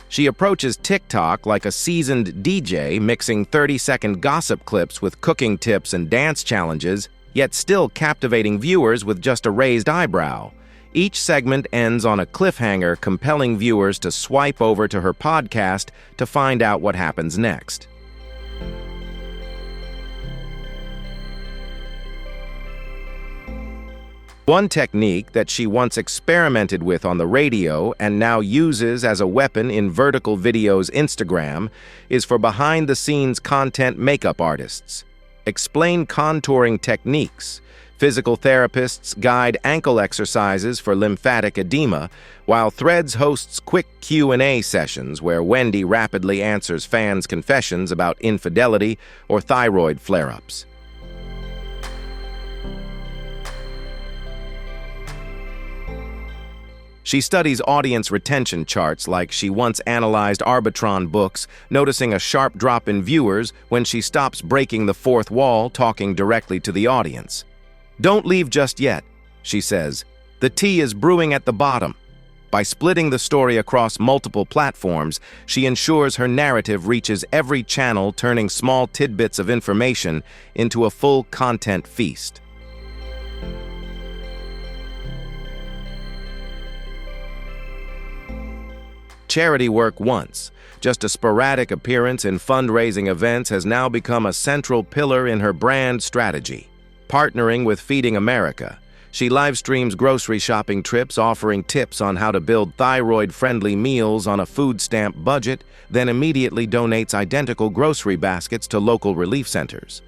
She approaches TikTok like a seasoned DJ, mixing 30-second gossip clips with cooking tips and dance challenges, yet still captivating viewers with just a raised eyebrow. Each segment ends on a cliffhanger, compelling viewers to swipe over to her podcast to find out what happens next. One technique that she once experimented with on the radio and now uses as a weapon in Vertical Video's Instagram is for behind-the-scenes content makeup artists. Explain contouring techniques. Physical therapists guide ankle exercises for lymphatic edema, while Threads hosts quick Q&A sessions where Wendy rapidly answers fans' confessions about infidelity or thyroid flare-ups. She studies audience retention charts like she once analyzed Arbitron books, noticing a sharp drop in viewers when she stops breaking the fourth wall, talking directly to the audience. "Don't leave just yet," she says. "The tea is brewing at the bottom." By splitting the story across multiple platforms, she ensures her narrative reaches every channel, turning small tidbits of information into a full content feast. Charity work, once just a sporadic appearance in fundraising events, has now become a central pillar in her brand strategy. Partnering with Feeding America, she live streams grocery shopping trips, offering tips on how to build thyroid-friendly meals on a food stamp budget, then immediately donates identical grocery baskets to local relief centers.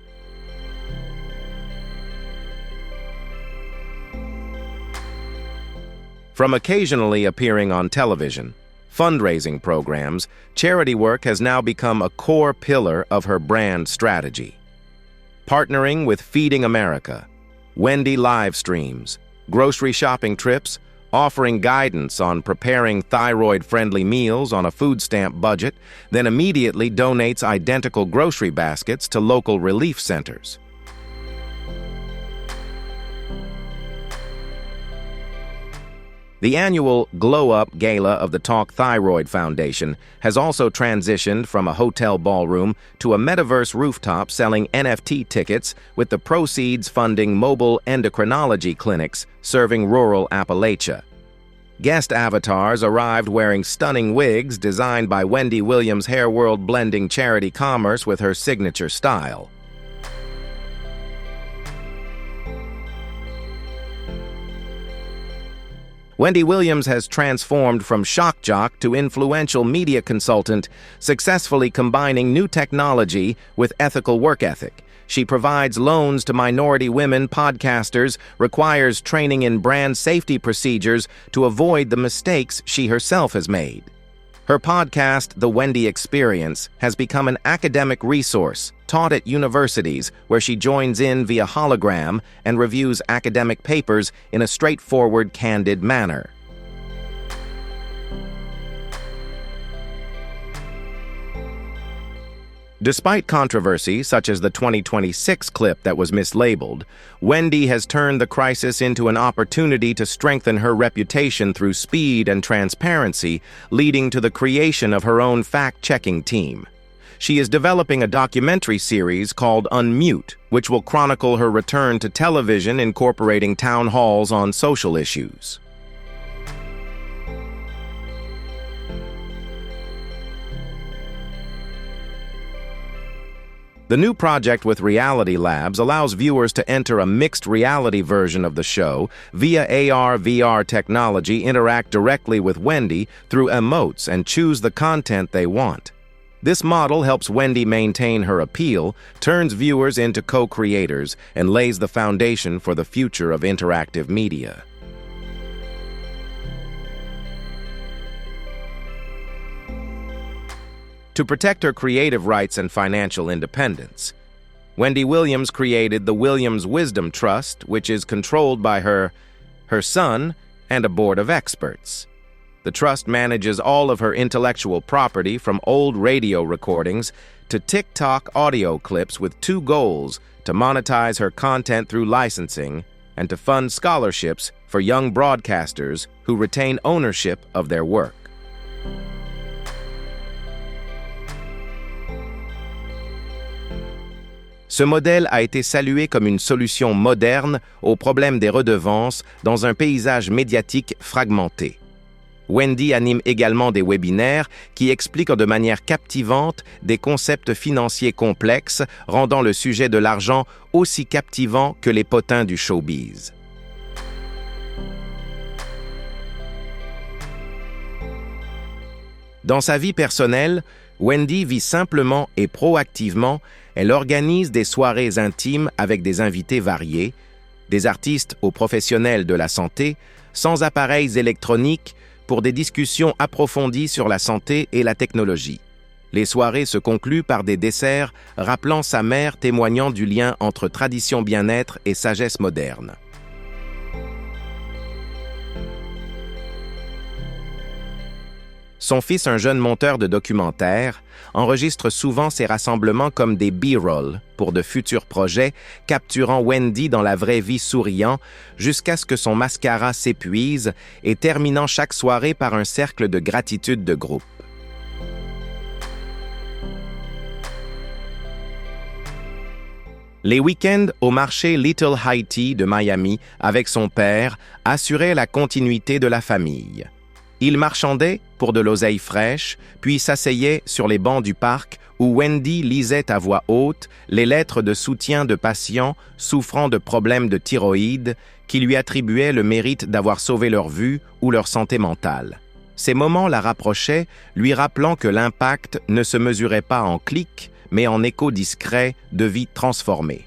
From occasionally appearing on television, fundraising programs, charity work has now become a core pillar of her brand strategy. Partnering with Feeding America, Wendy live streams, grocery shopping trips, offering guidance on preparing thyroid-friendly meals on a food stamp budget, then immediately donates identical grocery baskets to local relief centers. The annual Glow Up Gala of the Talk Thyroid Foundation has also transitioned from a hotel ballroom to a metaverse rooftop selling NFT tickets, with the proceeds funding mobile endocrinology clinics serving rural Appalachia. Guest avatars arrived wearing stunning wigs designed by Wendy Williams Hair World, blending charity commerce with her signature style. Wendy Williams has transformed from shock jock to influential media consultant, successfully combining new technology with ethical work ethic. She provides loans to minority women podcasters, requires training in brand safety procedures to avoid the mistakes she herself has made. Her podcast, The Wendy Experience, has become an academic resource taught at universities where she joins in via hologram and reviews academic papers in a straightforward, candid manner. Despite controversy, such as the 2026 clip that was mislabeled, Wendy has turned the crisis into an opportunity to strengthen her reputation through speed and transparency, leading to the creation of her own fact-checking team. She is developing a documentary series called Unmute, which will chronicle her return to television incorporating town halls on social issues. The new project with Reality Labs allows viewers to enter a mixed reality version of the show via AR/VR technology, interact directly with Wendy through emotes, and choose the content they want. This model helps Wendy maintain her appeal, turns viewers into co-creators, and lays the foundation for the future of interactive media. To protect her creative rights and financial independence, Wendy Williams created the Williams Wisdom Trust, which is controlled by her son, and a board of experts. The trust manages all of her intellectual property, from old radio recordings to TikTok audio clips, with two goals: to monetize her content through licensing and to fund scholarships for young broadcasters who retain ownership of their work. Ce modèle a été salué comme une solution moderne au problème des redevances dans un paysage médiatique fragmenté. Wendy anime également des webinaires qui expliquent de manière captivante des concepts financiers complexes, rendant le sujet de l'argent aussi captivant que les potins du showbiz. Dans sa vie personnelle, Wendy vit simplement et proactivement. Elle organise des soirées intimes avec des invités variés, des artistes aux professionnels de la santé, sans appareils électroniques, pour des discussions approfondies sur la santé et la technologie. Les soirées se concluent par des desserts rappelant sa mère, témoignant du lien entre tradition bien-être et sagesse moderne. Son fils, un jeune monteur de documentaires, enregistre souvent ses rassemblements comme des B-roll pour de futurs projets, capturant Wendy dans la vraie vie souriant jusqu'à ce que son mascara s'épuise et terminant chaque soirée par un cercle de gratitude de groupe. Les week-ends au marché Little Haiti de Miami avec son père assuraient la continuité de la famille. Il marchandait pour de l'oseille fraîche, puis s'asseyait sur les bancs du parc où Wendy lisait à voix haute les lettres de soutien de patients souffrant de problèmes de thyroïde qui lui attribuaient le mérite d'avoir sauvé leur vue ou leur santé mentale. Ces moments la rapprochaient, lui rappelant que l'impact ne se mesurait pas en clics, mais en échos discrets de vies transformées.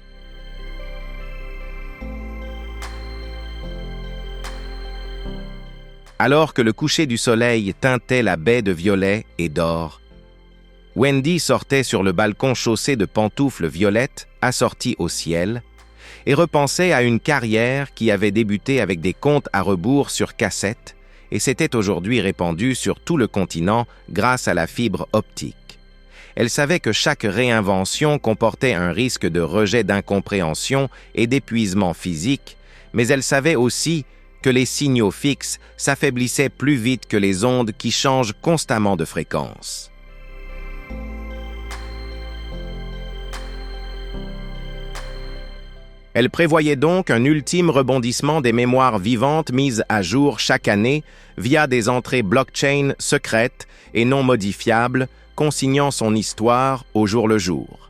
Alors que le coucher du soleil teintait la baie de violet et d'or, Wendy sortait sur le balcon chaussé de pantoufles violettes assorties au ciel et repensait à une carrière qui avait débuté avec des comptes à rebours sur cassette et s'était aujourd'hui répandue sur tout le continent grâce à la fibre optique. Elle savait que chaque réinvention comportait un risque de rejet, d'incompréhension et d'épuisement physique, mais elle savait aussi que les signaux fixes s'affaiblissaient plus vite que les ondes qui changent constamment de fréquence. Elle prévoyait donc un ultime rebondissement des mémoires vivantes mises à jour chaque année via des entrées blockchain secrètes et non modifiables, consignant son histoire au jour le jour.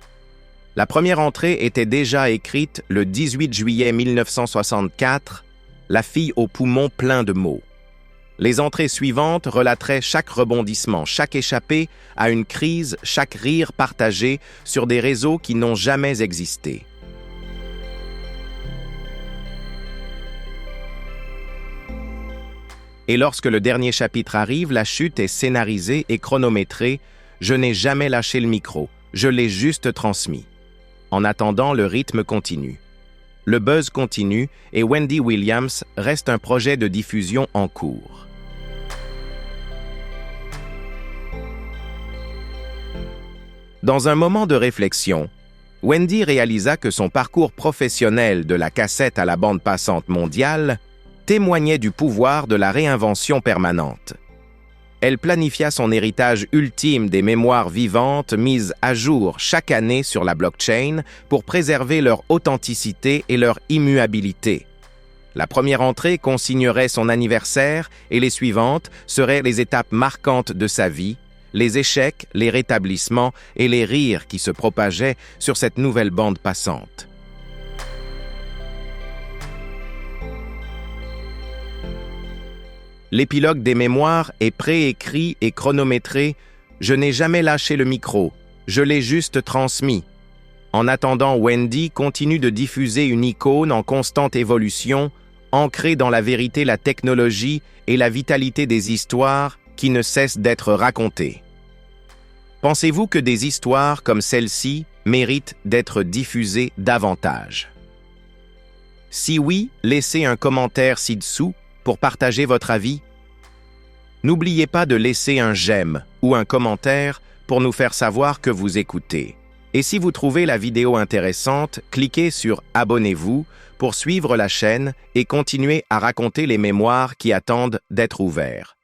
La première entrée était déjà écrite le 18 juillet 1964, la fille aux poumons pleins de mots. Les entrées suivantes relateraient chaque rebondissement, chaque échappée à une crise, chaque rire partagé sur des réseaux qui n'ont jamais existé. Et lorsque le dernier chapitre arrive, la chute est scénarisée et chronométrée. Je n'ai jamais lâché le micro, je l'ai juste transmis. En attendant, le rythme continue. Le buzz continue et Wendy Williams reste un projet de diffusion en cours. Dans un moment de réflexion, Wendy réalisa que son parcours professionnel de la cassette à la bande passante mondiale témoignait du pouvoir de la réinvention permanente. Elle planifia son héritage ultime des mémoires vivantes mises à jour chaque année sur la blockchain pour préserver leur authenticité et leur immuabilité. La première entrée consignerait son anniversaire et les suivantes seraient les étapes marquantes de sa vie, les échecs, les rétablissements et les rires qui se propageaient sur cette nouvelle bande passante. L'épilogue des mémoires est préécrit et chronométré. Je n'ai jamais lâché le micro, je l'ai juste transmis. En attendant, Wendy continue de diffuser une icône en constante évolution, ancrée dans la vérité, la technologie et la vitalité des histoires qui ne cessent d'être racontées. Pensez-vous que des histoires comme celle-ci méritent d'être diffusées davantage? Si oui, laissez un commentaire ci-dessous pour partager votre avis. N'oubliez pas de laisser un j'aime ou un commentaire pour nous faire savoir que vous écoutez. Et si vous trouvez la vidéo intéressante, cliquez sur « Abonnez-vous » pour suivre la chaîne et continuer à raconter les mémoires qui attendent d'être ouverts.